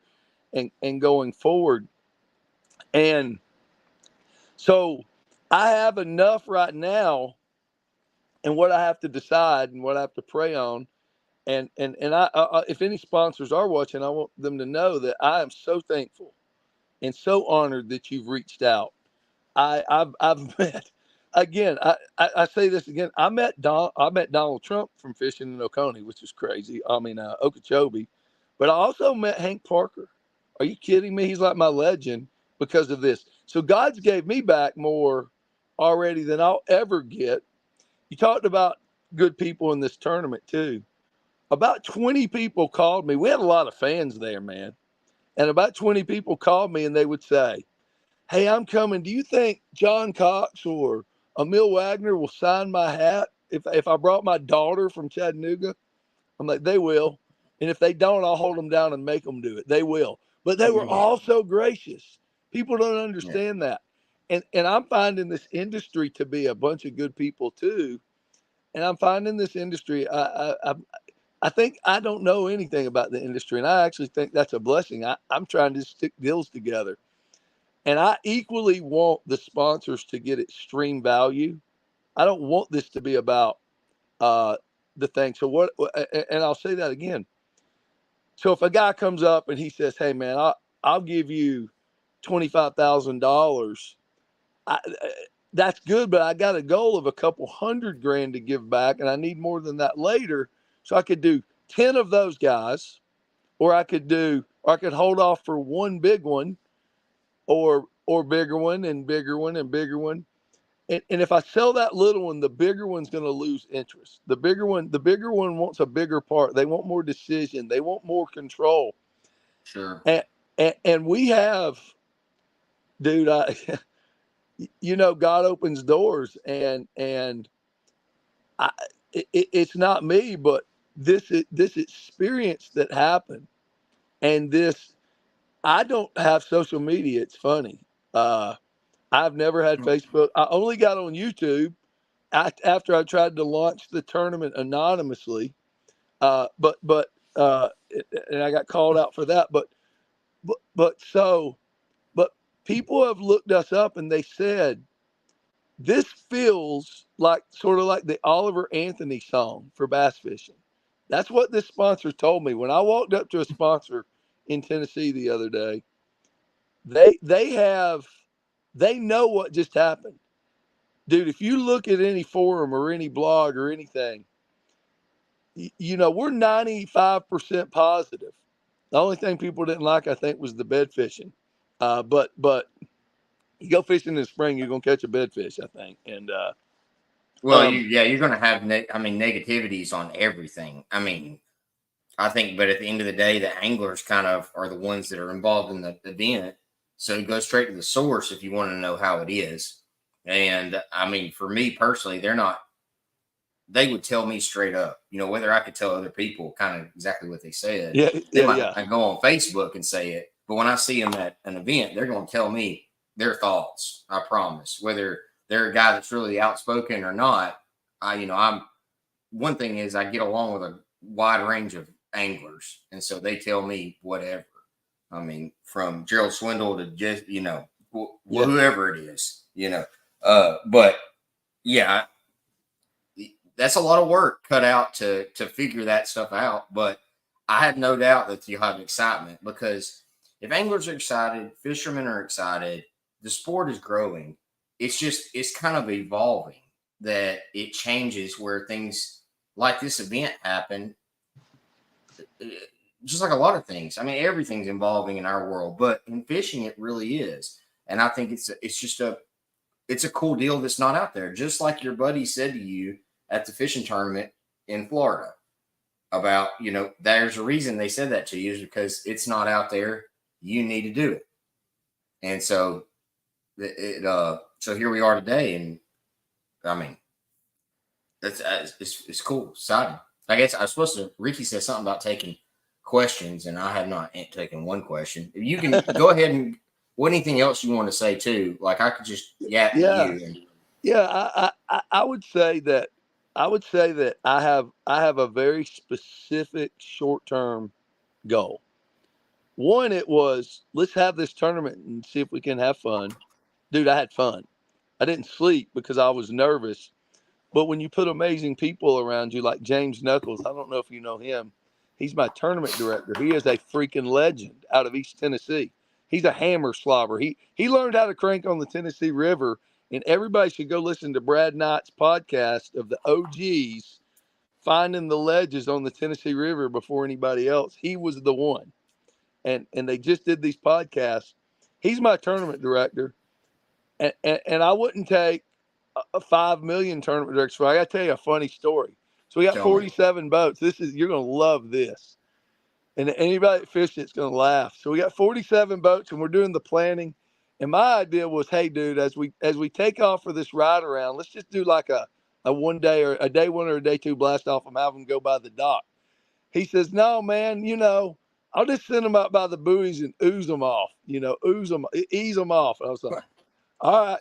Speaker 2: and going forward. And so I have enough right now and what I have to decide and what I have to pray on. And if any sponsors are watching, I want them to know that I am so thankful and so honored that you've reached out. I've met again. I say this again. I met Donald Trump from fishing in Oconee, which is crazy. I mean Okeechobee, but I also met Hank Parker. Are you kidding me? He's like my legend because of this. So God's gave me back more already than I'll ever get. You talked about good people in this tournament too. About 20 people called me. We had a lot of fans there, man. And about 20 people called me and they would say, "Hey, I'm coming. Do you think John Cox or Emil Wagner will sign my hat if I brought my daughter from Chattanooga?" I'm like, "They will. And if they don't, I'll hold them down and make them do it. They will." But they were
Speaker 1: Yeah.
Speaker 2: all so gracious. People don't
Speaker 1: Yeah.
Speaker 2: understand that. And I'm finding this industry to be a bunch of good people too. And I'm finding this industry. I think I don't know anything about the industry, and I actually think that's a blessing. I'm trying to stick deals together, and I equally want the sponsors to get extreme value. I don't want this to be about uh, the thing. So what? And I'll say that again. So if a guy comes up and he says, "Hey man, I'll give you $25,000," that's good, but I got a goal of a couple hundred grand to give back, and I need more than that later. So I could do 10 of those guys, or I could hold off for one big one, or bigger one and bigger one and bigger one. And if I sell that little one, the bigger one's going to lose interest. The bigger one wants a bigger part. They want more decision. They want more control.
Speaker 1: Sure.
Speaker 2: And we have, dude, God opens doors, and I, it's not me, but this experience that happened, and this I don't have social media. It's funny. Uh, I've never had Facebook. I only got on YouTube after I tried to launch the tournament anonymously. But and I got called out for that. But people have looked us up and they said this feels like sort of like the Oliver Anthony song for bass fishing. That's what this sponsor told me when I walked up to a sponsor in Tennessee the other day. They know what just happened, dude. If you look at any forum or any blog or anything, we're 95% positive. The only thing people didn't like, I think, was the bed fishing. But you go fishing in the spring, you're gonna catch a bedfish, I think. And
Speaker 1: Well,
Speaker 2: um,
Speaker 1: you're going to have, negativities on everything. I mean, I think, but at the end of the day, the anglers kind of are the ones that are involved in the event. So go straight to the source if you want to know how it is. And I mean, for me personally, they would tell me straight up, whether I could tell other people kind of exactly what they said.
Speaker 2: yeah,
Speaker 1: They
Speaker 2: yeah,
Speaker 1: might
Speaker 2: yeah,
Speaker 1: not go on Facebook and say it, but when I see them at an event, they're going to tell me their thoughts. I promise. Whether they're a guy that's really outspoken or not, I'm one thing is I get along with a wide range of anglers, and so they tell me whatever. I mean, from Gerald Swindle to just
Speaker 2: yeah.
Speaker 1: whoever it is. But yeah, that's a lot of work cut out to figure that stuff out. But I have no doubt that you'll have excitement because if anglers are excited, fishermen are excited, the sport is growing. It's kind of evolving that it changes where things like this event happen. uh, Just like a lot of things. I mean, everything's evolving in our world, but in fishing, it really is. And I think it's a cool deal that's not out there. Just like your buddy said to you at the fishing tournament in Florida about, there's a reason they said that to you is because it's not out there. You need to do it. And so so here we are today. And I mean, it's cool, exciting. I guess I was supposed to, Ricky said something about taking questions and I have not taken one question. If you can go ahead and what anything else you want to say too, like I could just yap to
Speaker 2: Yeah,
Speaker 1: you and
Speaker 2: yeah. I would say that I have a very specific short term goal. One, it was let's have this tournament and see if we can have fun. Dude, I had fun. I didn't sleep because I was nervous. But when you put amazing people around you, like James Knuckles, I don't know if you know him. He's my tournament director. He is a freaking legend out of East Tennessee. He's a hammer slobber. He learned how to crank on the Tennessee River, and everybody should go listen to Brad Knight's podcast of the OGs finding the ledges on the Tennessee River before anybody else. He was the one, and they just did these podcasts. He's my tournament director, and I wouldn't take a 5 million tournament director. So I got to tell you a funny story. So we got
Speaker 1: tell me.
Speaker 2: 47 boats. You're going to love this. And anybody that fishes it's going to laugh. So we got 47 boats and we're doing the planning. And my idea was, hey, dude, as we take off for this ride around, let's just do like a 1 day or a day one or a day two blast off and have them go by the dock. He says, no, man, I'll just send them out by the buoys and ooze them off, ease them off. I was like, all right,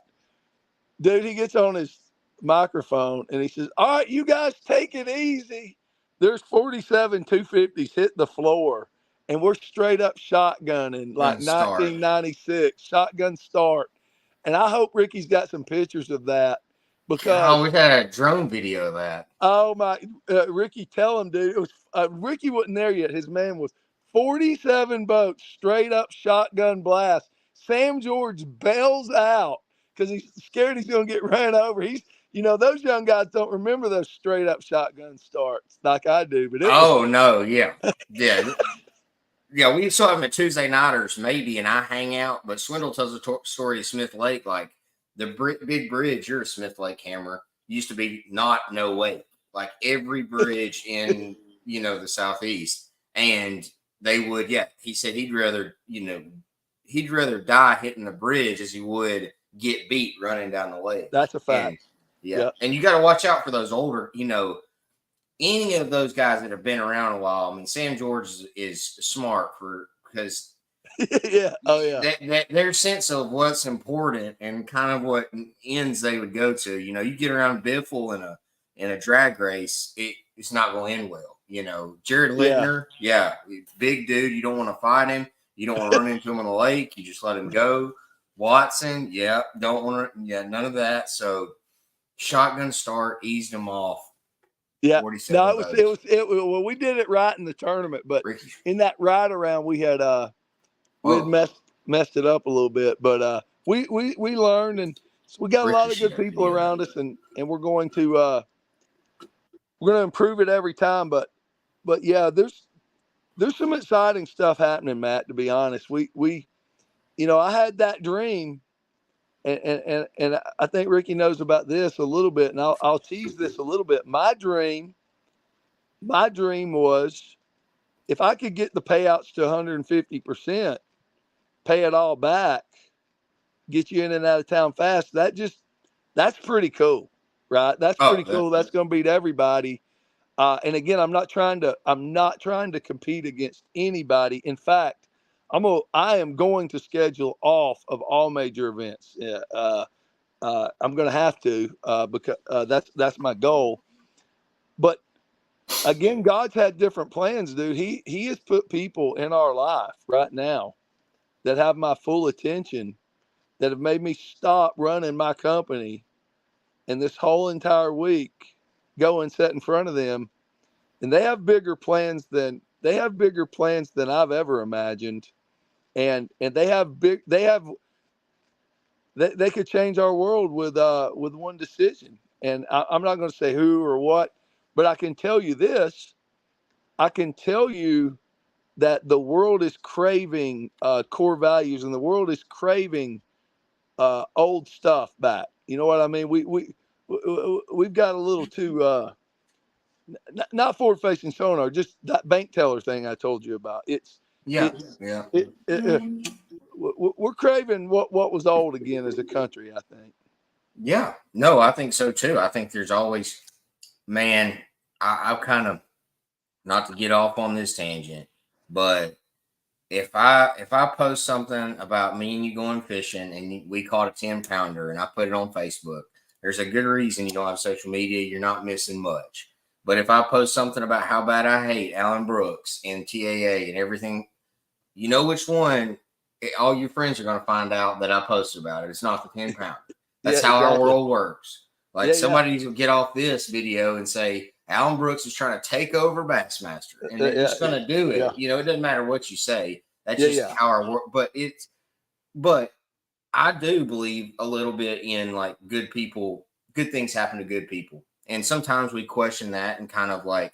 Speaker 2: dude, he gets on his microphone and he says, all right, you guys take it easy. There's 47 250s hit the floor and we're straight up shotgunning like
Speaker 1: Gun start.
Speaker 2: 1996 shotgun start. And I hope Ricky's got some pictures of that
Speaker 1: Oh,
Speaker 2: because,
Speaker 1: we had a drone video of that.
Speaker 2: oh my, Ricky, tell him, dude, it was, Ricky wasn't there yet. His man was 47 boats straight up shotgun blast. Sam George bails out because he's scared he's going to get ran over. Those young guys don't remember those straight up shotgun starts like I do, but it was,
Speaker 1: Oh no, yeah, yeah, yeah. We saw him at Tuesday Nighters maybe, and I hang out. But Swindle tells a story of Smith Lake, like the big bridge. You're a Smith Lake hammer. Used to be not no way, like every bridge in the southeast, and they would. Yeah, he said he'd rather die hitting the bridge as he would get beat running down the lake.
Speaker 2: that's a fact.
Speaker 1: And yeah,
Speaker 2: Yep.
Speaker 1: and you got to watch out for those older, any of those guys that have been around a while. I mean, Sam George is smart because
Speaker 2: Yeah. Oh yeah.
Speaker 1: that their sense of what's important and kind of what ends they would go to. You get around Biffle in a drag race, it's not going to end well. Jared Littner, yeah, big dude. You don't want to fight him. You don't want to run into him on the lake. You just let him go. Watson, yeah, don't want to. Yeah, none of that. So shotgun start, eased him off.
Speaker 2: Yeah.
Speaker 1: 47
Speaker 2: No,
Speaker 1: votes.
Speaker 2: well, we did it right in the tournament, but
Speaker 1: Ricky.
Speaker 2: in that ride around, we had
Speaker 1: Whoa.
Speaker 2: messed it up a little bit, but we learned, and we got a lot of good people around us, and we're going to improve it every time. But yeah, there's some exciting stuff happening, Matt. To be honest, we I had that dream, and I think Ricky knows about this a little bit, and I'll tease this a little bit. My dream was if I could get the payouts to 150%, pay it all back, get you in and out of town fast. That's pretty cool, right? That's pretty cool. That's going to beat everybody. And again, I'm not trying to compete against anybody. In fact, I am going to schedule off of all major events. I'm going to have to because that's my goal. But again, God's had different plans, dude. He has put people in our life right now that have my full attention, that have made me stop running my company, and this whole entire week go and sit in front of them, and they have bigger plans than I've ever imagined, and they could change our world with one decision. And I'm not going to say who or what, but I can tell you this. I can tell you that the world is craving core values, and the world is craving old stuff back. You know what I mean? We've got a little too not forward facing sonar, just that bank teller thing I told you about. We're craving what was old again as a country, I think.
Speaker 1: Yeah, no, I think so too. I think there's always, man, I've kind of, not to get off on this tangent, but if I post something about me and you going fishing and we caught a 10-pounder and I put it on Facebook, there's a good reason you don't have social media. You're not missing much. But if I post something about how bad I hate Alan Brooks and TAA and everything, you know which one, all your friends are going to find out that I posted about it. It's not the 10-pounder. That's how our world works. Like somebody will get off this video and say, Alan Brooks is trying to take over Bassmaster, and they're just going to do it. It doesn't matter what you say. That's just how our work. But I do believe a little bit in like good people, good things happen to good people. And sometimes we question that and kind of like,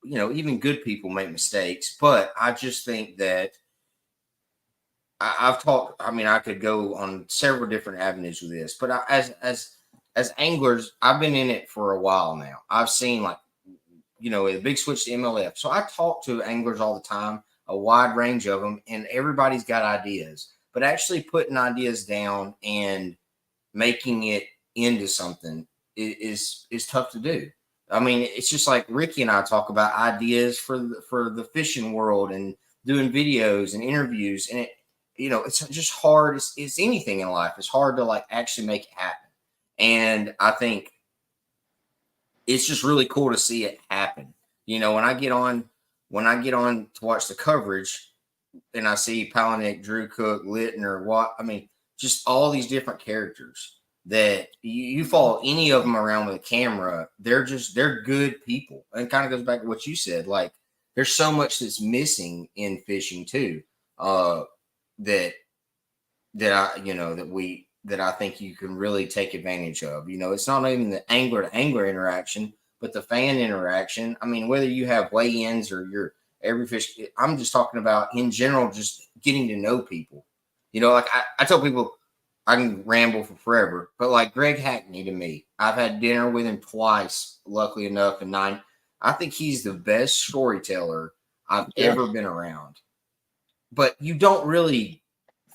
Speaker 1: even good people make mistakes. But I just think that I've talked. I mean, I could go on several different avenues with this, but as anglers, I've been in it for a while now. I've seen a big switch to MLF. So I talk to anglers all the time, a wide range of them, and everybody's got ideas. But actually putting ideas down and making it into something is tough to do. I mean, it's just like Ricky and I talk about ideas for the fishing world and doing videos and interviews, and it's just hard. It's anything in life. It's hard to like actually make it happen. And I think it's just really cool to see it happen. When I get on to watch the coverage and I see Palaniuk, Drew Cook, Littner, just all these different characters that you follow any of them around with a camera, they're good people. And it kind of goes back to what you said. Like, there's so much that's missing in fishing too. That that I think you can really take advantage of. It's not even the angler to angler interaction, but the fan interaction. I mean, whether you have weigh-ins or your every fish, I'm just talking about in general, just getting to know people. Like I tell people, I can ramble for forever, but like Greg Hackney to me, I've had dinner with him twice, luckily enough, and I think he's the best storyteller I've ever been around. But you don't really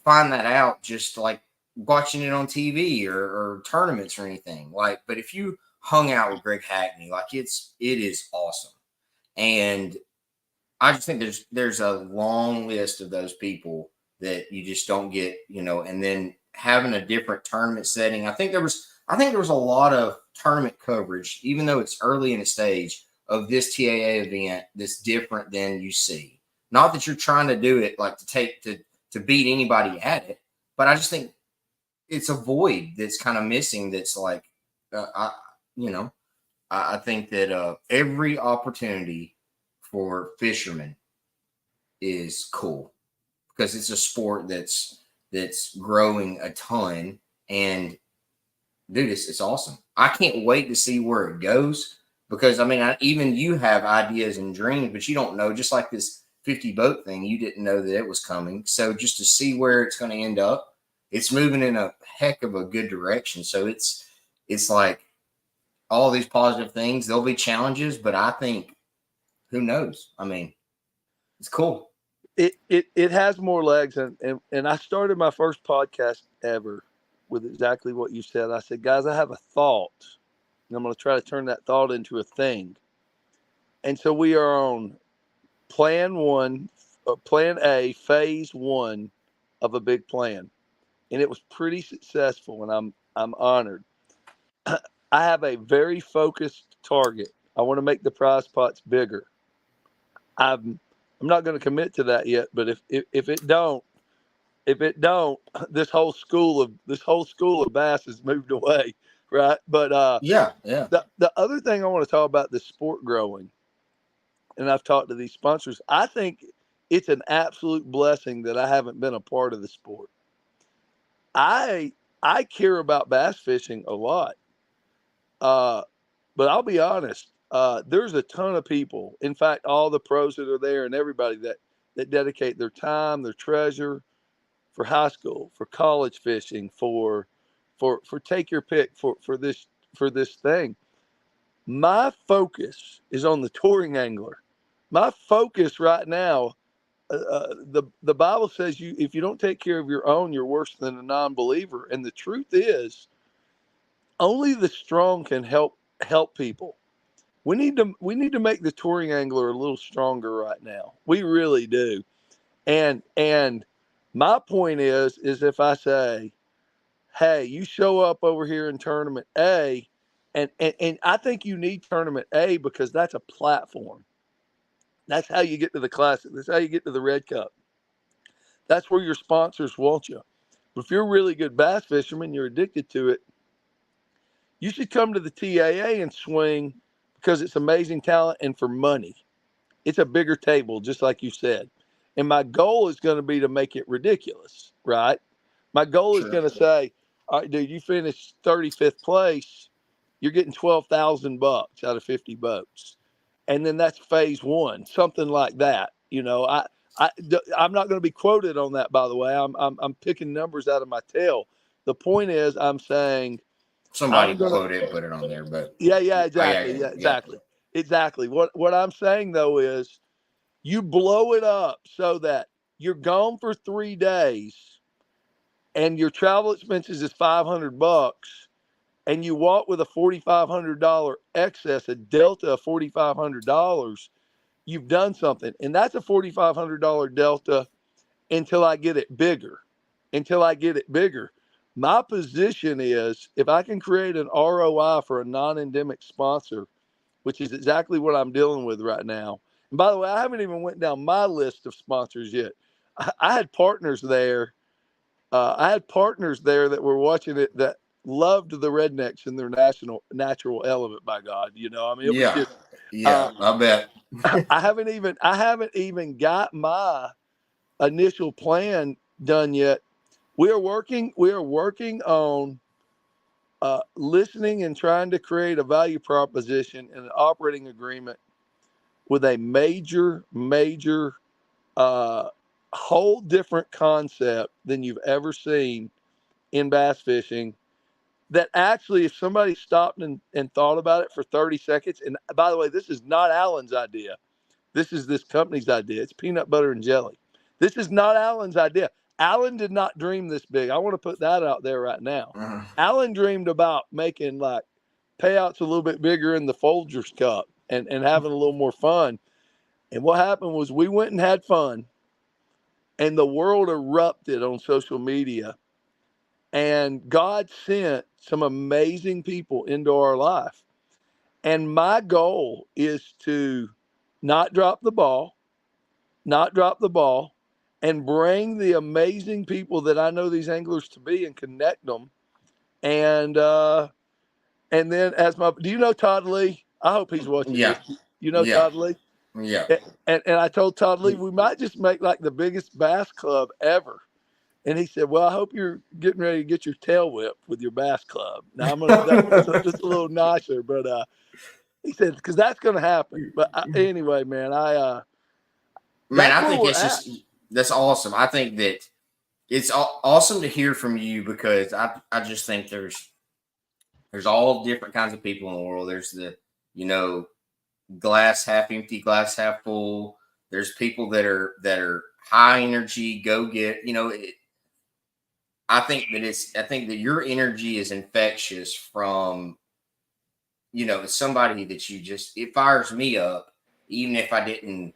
Speaker 1: find that out just like watching it on TV or tournaments or anything. Like, but if you hung out with Greg Hackney, like it is awesome. And I just think there's a long list of those people that you just don't get, and then having a different tournament setting. I think there was a lot of tournament coverage, even though it's early in the stage of this TAA event that's different than you see. Not that you're trying to do it like to beat anybody at it, but I just think it's a void that's kind of missing. That's like, I think that every opportunity for fishermen is cool because it's a sport that's growing a ton. And dude, it's awesome. I can't wait to see where it goes because even you have ideas and dreams, but you don't know. Just like this 50 boat thing, you didn't know that it was coming. So just to see where it's going to end up, it's moving in a heck of a good direction. So it's like all these positive things. There'll be challenges, but I think who knows? It's cool.
Speaker 2: It has more legs, and I started my first podcast ever with exactly what you said. I said, guys, I have a thought, and I'm going to try to turn that thought into a thing. And so we are on plan A, phase one of a big plan, and it was pretty successful, and I'm honored. I have a very focused target. I want to make the prize pots bigger. I'm not going to commit to that yet, but if it don't, this whole school of bass has moved away, right? But
Speaker 1: Yeah.
Speaker 2: the other thing I want to talk about, the sport growing, and I've talked to these sponsors. I think it's an absolute blessing that I haven't been a part of the sport. I care about bass fishing a lot, but I'll be honest. There's a ton of people. In fact, all the pros that are there and everybody that dedicate their time, their treasure for high school, for college fishing, for take your pick for this thing. My focus is on the touring angler. My focus right now, the Bible says if you don't take care of your own, you're worse than a non-believer. And the truth is, only the strong can help people. We need to make the touring angler a little stronger right now. We really do. And my point is if I say, hey, you show up over here in tournament A, and I think you need tournament A because that's a platform. That's how you get to the Classic. That's how you get to the Red Cup. That's where your sponsors want you. But if you're a really good bass fisherman, you're addicted to it, you should come to the TAA and swing because it's amazing talent and for money. It's a bigger table, just like you said. And my goal is going to be to make it ridiculous, right? My goal is going to say, all right, dude, you finished 35th place. You're getting $12,000 out of 50 boats. And then that's phase one, something like that. I'm not going to be quoted on that, by the way. I'm picking numbers out of my tail. The point is, I'm saying
Speaker 1: Somebody quote it, put it on there, but
Speaker 2: yeah, exactly. Exactly. What I'm saying though is you blow it up so that you're gone for 3 days and your travel expenses is $500 and you walk with a $4,500 excess, a delta of $4,500. you've done something. And that's a $4,500 delta until I get it bigger. Until I get it bigger. My position is if I can create an ROI for a non-endemic sponsor, which is exactly what I'm dealing with right now. And by the way, I haven't even went down my list of sponsors yet. I had partners there. I had partners there that were watching it that loved the rednecks in their natural element. By God, I mean, it was
Speaker 1: Yeah.
Speaker 2: just.
Speaker 1: Yeah. I bet.
Speaker 2: I haven't even got my initial plan done yet. We are working. We are working on listening and trying to create a value proposition and an operating agreement with a major, uh, whole different concept than you've ever seen in bass fishing. That actually, if somebody stopped and thought about it for 30 seconds, and by the way, this is not Alan's idea. This is this company's idea. It's peanut butter and jelly. This is not Alan's idea. Alan did not dream this big. I want to put that out there right now.
Speaker 1: Uh,
Speaker 2: Alan dreamed about making like payouts a little bit bigger in the Folgers Cup and having a little more fun. And what happened was we went and had fun, and the world erupted on social media. And God sent some amazing people into our life. And my goal is to not drop the ball, not drop the ball, and bring the amazing people that I know these anglers to be and connect them. And then do you know Todd Lee? I hope he's watching
Speaker 1: yeah.
Speaker 2: this. You know
Speaker 1: Yeah.
Speaker 2: Todd Lee?
Speaker 1: Yeah.
Speaker 2: And I told Todd Lee we might just make like the biggest bass club ever. And he said, "Well, I hope you're getting ready to get your tail whipped with your bass club." Now I'm gonna just a little nicer, but he said because that's gonna happen. But anyway, man,
Speaker 1: Man,
Speaker 2: that's
Speaker 1: I
Speaker 2: where
Speaker 1: think
Speaker 2: we're
Speaker 1: it's
Speaker 2: at.
Speaker 1: just that's awesome. I think that it's awesome to hear from you because I just think there's all different kinds of people in the world. There's the you know glass half empty, glass half full. There's people that are high energy, go get. I think that your energy is infectious from somebody that it fires me up, even if I didn't.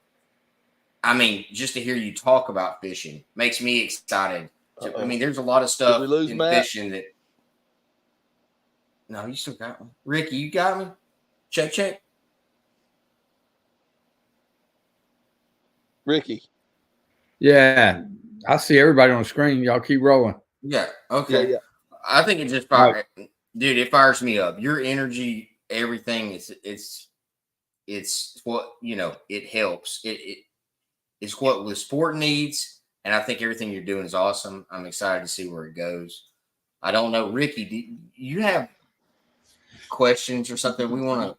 Speaker 1: I mean, just to hear you talk about fishing makes me excited. I
Speaker 2: Uh-oh.
Speaker 1: mean, there's a lot of
Speaker 2: Did we
Speaker 1: stuff
Speaker 2: lose
Speaker 1: in
Speaker 2: Matt?
Speaker 1: fishing that. No, you still got me, Ricky. You got me. Check, check.
Speaker 2: Ricky.
Speaker 3: Yeah, I see everybody on the screen. Y'all keep rolling.
Speaker 1: Yeah.
Speaker 2: Yeah,
Speaker 1: Okay.
Speaker 2: yeah.
Speaker 1: I think it just
Speaker 3: All right.
Speaker 1: fire, dude. It fires me up. Your energy, everything. It's what It helps. It's what the sport needs, and I think everything you're doing is awesome. I'm excited to see where it goes. I don't know, Ricky. Do you have questions or something we want to?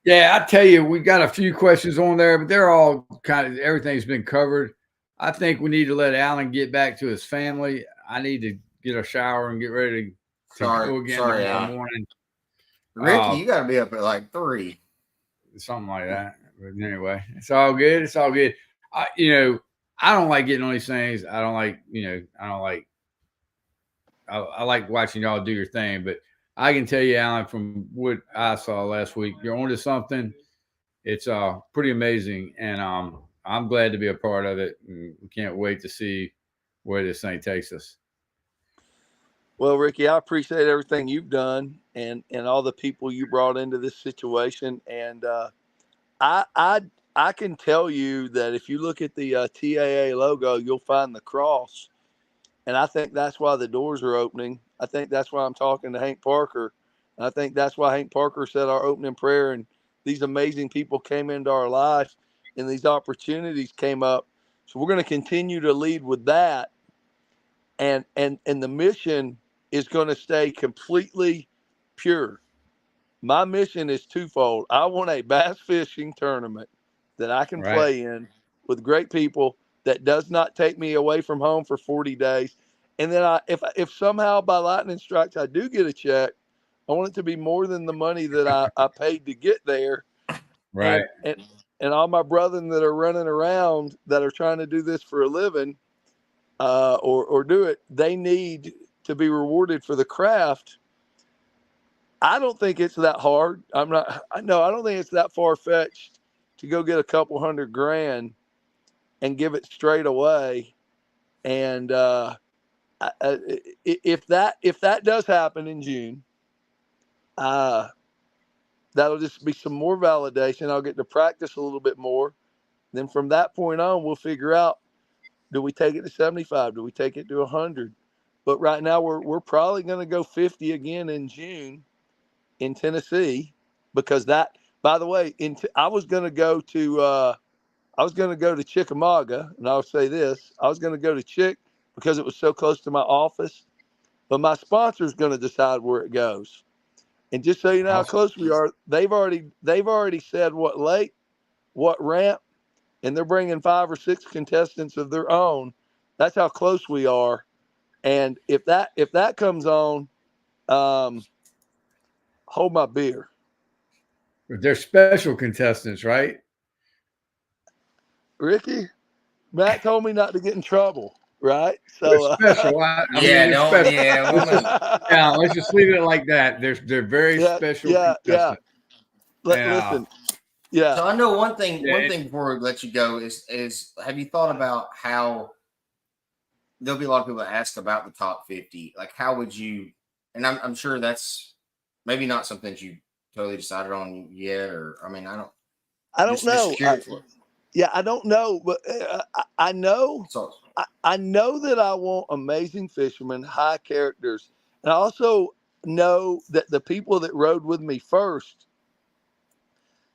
Speaker 3: Yeah, I tell you, we got a few questions on there, but they're all kind of everything's been covered. I think we need to let Alan get back to his family. I need to get a shower and get ready to
Speaker 1: Sorry,
Speaker 3: go again
Speaker 1: sorry,
Speaker 3: tomorrow morning.
Speaker 1: Ricky. You got to be up at like 3.
Speaker 3: Something like that. But anyway, it's all good. It's all good. I don't like getting on these things. I don't like, I don't like. I like watching y'all do your thing, but I can tell you, Alan, from what I saw last week, you're onto something. It's pretty amazing, and I'm glad to be a part of it. And we can't wait to see where this thing takes us.
Speaker 2: Well, Ricky, I appreciate everything you've done and all the people you brought into this situation. And I I I can tell you that if you look at the TAA logo, you'll find the cross, and I think that's why the doors are opening. I think that's why I'm talking to Hank Parker. And I think that's why Hank Parker said our opening prayer, and these amazing people came into our life, and these opportunities came up. So we're going to continue to lead with that, and the mission is going to stay completely pure. My mission is twofold. I want a bass fishing tournament that I can
Speaker 3: Right.
Speaker 2: play in with great people that does not take me away from home for 40 days. And then if somehow by lightning strikes I do get a check, I want it to be more than the money that I paid to get there.
Speaker 3: Right.
Speaker 2: And all my brethren that are running around that are trying to do this for a living, or do it, they need to be rewarded for the craft. I don't think it's that hard. I don't think it's that far fetched to go get a couple $100,000 and give it straight away. And if that does happen in June, that'll just be some more validation. I'll get to practice a little bit more. Then from that point on, we'll figure out, do we take it to 75? Do we take it to 100? But right now we're probably going to go 50 again in June in Tennessee, because that, by the way, I was going to go to Chickamauga, and I'll say this: I was going to go to Chick because it was so close to my office, but my sponsor's going to decide where it goes. And just so you know how close we are, they've already said what lake, what ramp, and they're bringing 5 or 6 contestants of their own. That's how close we are. And if that comes on, hold my beer.
Speaker 3: They're special contestants, right?
Speaker 2: Ricky, Matt told me not to get in trouble, right?
Speaker 3: So they're special.
Speaker 1: Yeah,
Speaker 3: let's just leave it like that. They're very special contestants.
Speaker 2: Listen. Yeah.
Speaker 1: So I know one thing before we let you go is have you thought about how there'll be a lot of people that ask about the top 50? Like, how would you, and I'm sure that's maybe not something that you totally decided on yet, or, I mean, I don't
Speaker 2: know. I don't know, but I know, I know that I want amazing fishermen, high characters. And I also know that the people that rode with me first,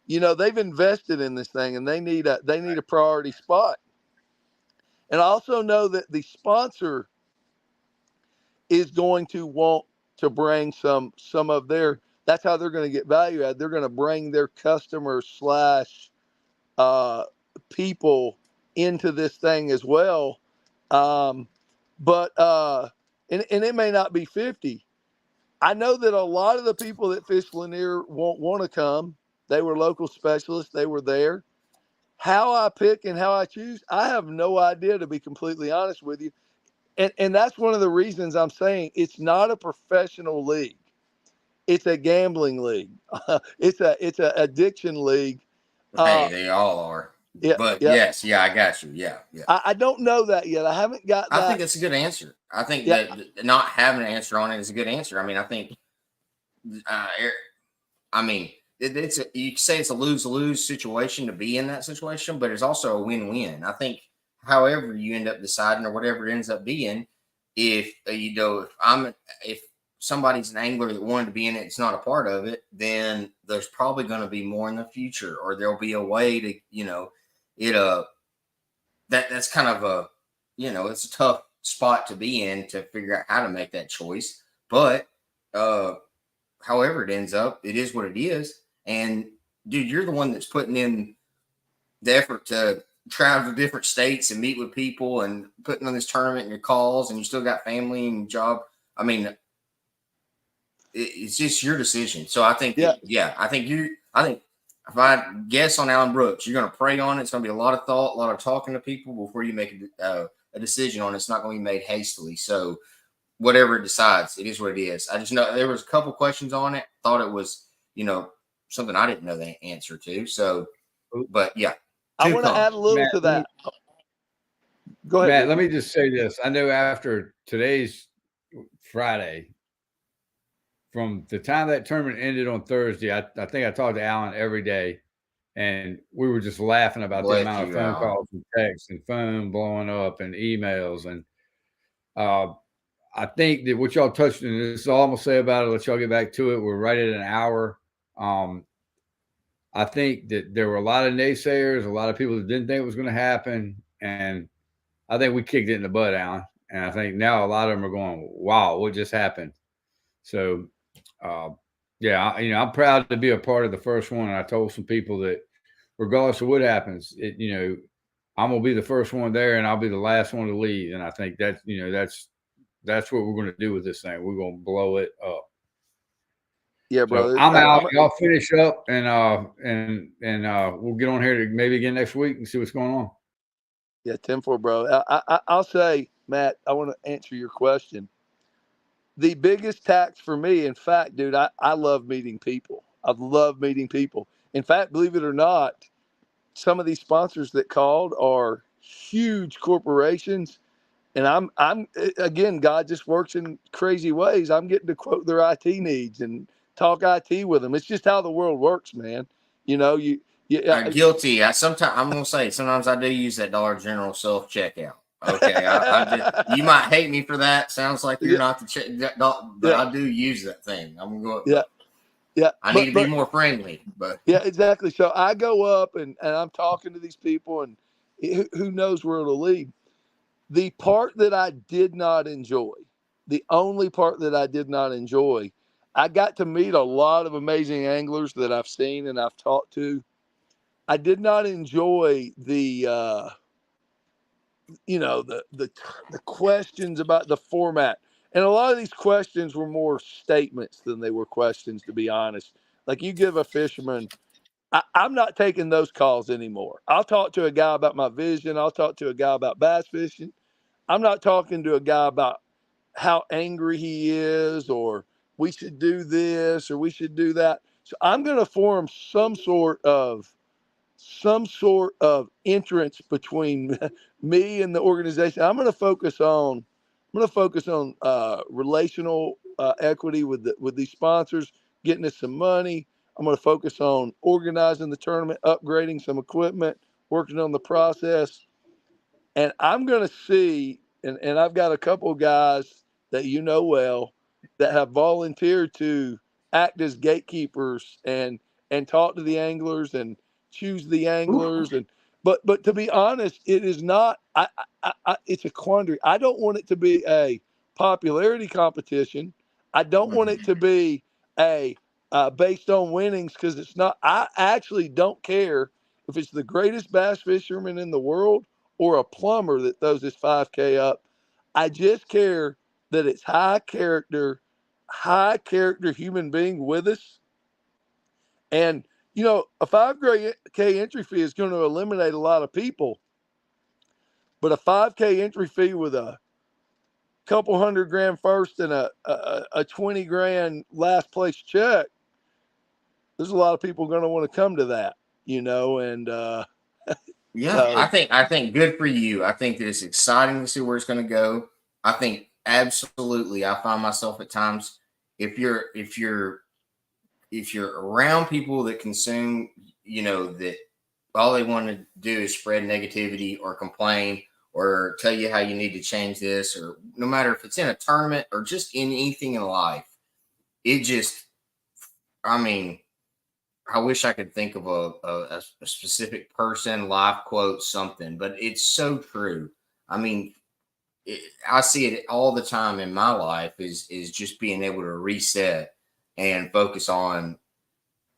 Speaker 2: you know, they've invested in this thing and they need a priority spot. And I also know that the sponsor is going to want to bring some of their, that's how they're going to get value add. They're going to bring their customers / people into this thing as well. But it may not be 50. I know that a lot of the people that fish Lanier won't want to come. They were local specialists. They were there. How I pick and how I choose, I have no idea, to be completely honest with you. And that's one of the reasons I'm saying it's not a professional league. It's a gambling league. It's a addiction league.
Speaker 1: Hey, they all are.
Speaker 2: Yeah,
Speaker 1: but
Speaker 2: yeah.
Speaker 1: Yes, yeah, I got you. Yeah.
Speaker 2: I don't know that yet. I haven't got that.
Speaker 1: I think that's a good answer. I think that not having an answer on it is a good answer. I mean, I think, you say it's a lose-lose situation to be in that situation, but it's also a win-win. I think however you end up deciding or whatever it ends up being, if somebody's an angler that wanted to be in it, it's not a part of it, then there's probably going to be more in the future, or there'll be a way to, that's kind of a, it's a tough spot to be in to figure out how to make that choice. But however it ends up, it is what it is. And dude, you're the one that's putting in the effort to travel to different states and meet with people and putting on this tournament and your calls, and you still got family and job. I mean, it's just your decision. So I think, I think if I guess on Alan Brooks, you're going to pray on it. It's going to be a lot of thought, a lot of talking to people before you make a decision on it. It's not going to be made hastily. So whatever it decides, it is what it is. I just know there was a couple questions on it. Thought it was, something I didn't know the answer to. So, but yeah.
Speaker 2: I want to add a little to that. Go ahead,
Speaker 3: Matt, let me just say this. I know after today's Friday, from the time that tournament ended on Thursday, I think I talked to Alan every day, and we were just laughing about the amount of phone calls and texts and phone blowing up and emails. And I think that what y'all touched on, this is all I'm going to say about it. Let y'all get back to it. We're right at an hour. I think that there were a lot of naysayers, a lot of people that didn't think it was going to happen. And I think we kicked it in the butt, Alan. And I think now a lot of them are going, wow, what just happened? So, I'm proud to be a part of the first one. And I told some people that regardless of what happens, I'm going to be the first one there and I'll be the last one to leave. And I think that's what we're going to do with this thing. We're going to blow it up.
Speaker 2: Yeah, brother.
Speaker 3: So I'm out. Y'all finish up and we'll get on here maybe again next week and see what's going on.
Speaker 2: Yeah, 10-4, bro. I'll say, Matt, I want to answer your question. The biggest tax for me, in fact, dude, I love meeting people. I love meeting people. In fact, believe it or not, some of these sponsors that called are huge corporations. And I'm again, God just works in crazy ways. I'm getting to quote their IT needs and talk IT with them. It's just how the world works, man. You know,
Speaker 1: Guilty. I'm gonna say sometimes I do use that Dollar General self checkout. Okay, I just you might hate me for that. Sounds like you're
Speaker 2: yeah,
Speaker 1: not but
Speaker 2: yeah,
Speaker 1: I do use that thing. I'm going,
Speaker 2: yeah,
Speaker 1: but
Speaker 2: yeah.
Speaker 1: I need to be more friendly. But
Speaker 2: Yeah, exactly. So I go up and I'm talking to these people, and who knows where it'll lead. The part that I did not enjoy, the only part that I did not enjoy, I got to meet a lot of amazing anglers that I've seen and I've talked to. I did not enjoy the the questions about the format, and a lot of these questions were more statements than they were questions, to be honest. Like, you give a fisherman, I'm not taking those calls anymore. I'll talk to a guy about my vision. I'll talk to a guy about bass fishing. I'm not talking to a guy about how angry he is, or we should do this or we should do that. So I'm going to form some sort of entrance between me and the organization. I'm going to focus on relational equity with these sponsors, getting us some money. I'm going to focus on organizing the tournament, upgrading some equipment, working on the process. And I'm going to see, and I've got a couple of guys that you know well that have volunteered to act as gatekeepers and talk to the anglers and choose the anglers. And but to be honest, it is not. It's a quandary. I don't want it to be a popularity competition. I don't want it to be a based on winnings, because it's not. I actually don't care if it's the greatest bass fisherman in the world or a plumber that throws his 5K up. I just care that it's high character human being with us. And, a 5K entry fee is going to eliminate a lot of people, but a 5K entry fee with a couple $100,000 first and a 20 grand last place check, there's a lot of people going to want to come to that, and
Speaker 1: yeah,
Speaker 2: so
Speaker 1: I think good for you. I think that it's exciting to see where it's going to go. I think absolutely. I find myself at times, if you're around people that consume, that all they want to do is spread negativity or complain or tell you how you need to change this, or no matter if it's in a tournament or just in anything in life, it just, I mean, I wish I could think of a specific person, life quote, something, but it's so true. I mean, I see it all the time in my life, is just being able to reset and focus on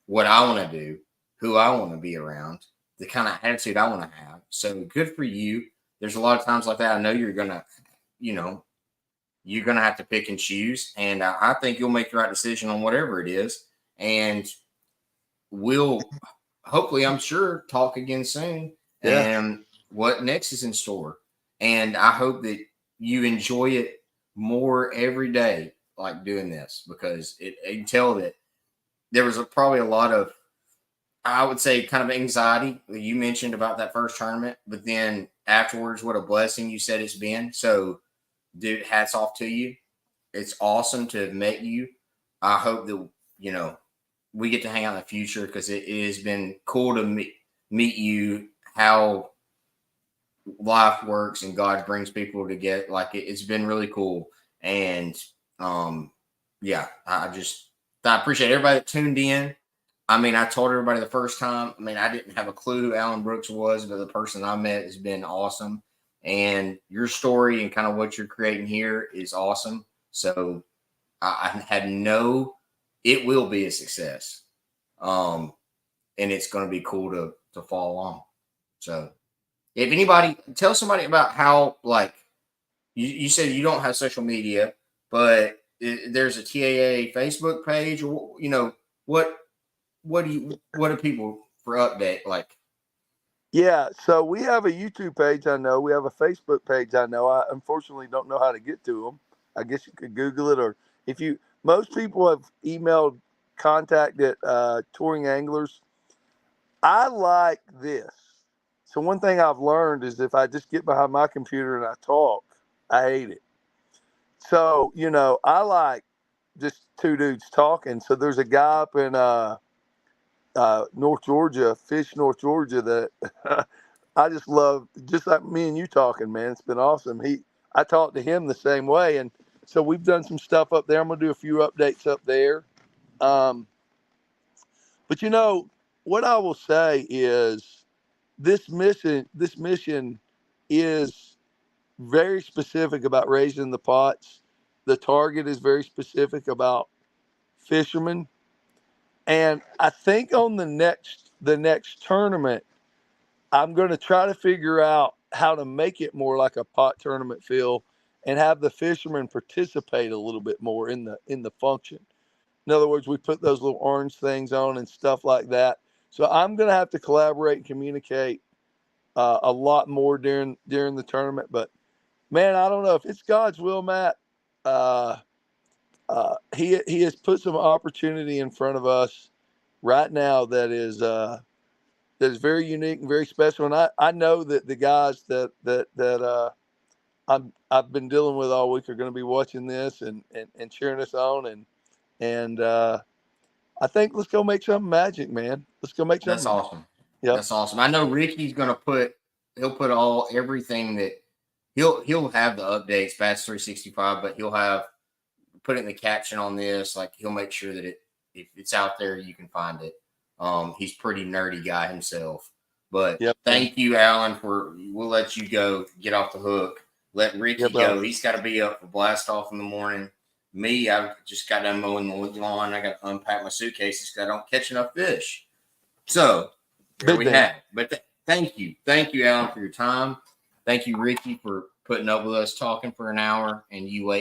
Speaker 1: what I want to do, who I want to be around, the kind of attitude I want to have. So good for you. There's a lot of times like that. I know you know, you're gonna have to pick and choose, and I think you'll make the right decision on whatever it is. And we'll hopefully, I'm sure, talk again soon.
Speaker 2: yeah.
Speaker 1: And what next is in store. And I hope that you enjoy it more every day, like doing this, because you can tell that there was probably a lot of, I would say, kind of anxiety that you mentioned about that first tournament, but then afterwards, what a blessing you said it's been. So, dude, hats off to you. It's awesome to have met you. I hope that, you know, we get to hang out in the future, because it has been cool to meet you, how life works and God brings people together. Like, it's been really cool. And yeah, I appreciate everybody that tuned in. I mean, I told everybody the first time, I mean, I didn't have a clue who Alan Brooks was, but the person I met has been awesome. And your story and kind of what you're creating here is awesome. So I had it will be a success. Um, and it's going to be cool to follow along. So if anybody, tell somebody about how, like, you said you don't have social media, but there's a TAA Facebook page, or, what do people for update, like?
Speaker 2: Yeah, so we have a YouTube page, I know. We have a Facebook page, I know. I unfortunately don't know how to get to them. I guess you could Google it, or most people have emailed contact at Touring Anglers. I like this. So one thing I've learned is if I just get behind my computer and I talk, I hate it. So, you know, I like just two dudes talking. So there's a guy up in North Georgia, North Georgia, that I just love, just like me and you talking, man. It's been awesome. I talked to him the same way. And so we've done some stuff up there. I'm going to do a few updates up there. But you know, what I will say is this mission is very specific about raising the pots. The target is very specific about fishermen. And I think on the next tournament, I'm going to try to figure out how to make it more like a pot tournament feel and have the fishermen participate a little bit more in the function. In other words, we put those little orange things on and stuff like that. So I'm going to have to collaborate and communicate a lot more during the tournament. But man, I don't know if it's God's will, Matt. He has put some opportunity in front of us right now that is very unique and very special. And I know that the guys that I've been dealing with all week are going to be watching this and cheering us on. And I think let's go make something magic, man. Let's go make something.
Speaker 1: That's awesome.
Speaker 2: Yep.
Speaker 1: That's awesome. I know Ricky's gonna he'll put everything that he'll have the updates, Bats 365, but he'll put it in the caption on this. Like he'll make sure that if it's out there, you can find it. He's pretty nerdy guy himself. But thank you, Alan, we'll let you go, get off the hook. Let Ricky go. He's got to be up for blast off in the morning. Me, I've just got done mowing the lawn. I got to unpack my suitcases because I don't catch enough fish. So there we have it. But thank you, Alan, for your time. Thank you, Ricky, for putting up with us talking for an hour and you waiting.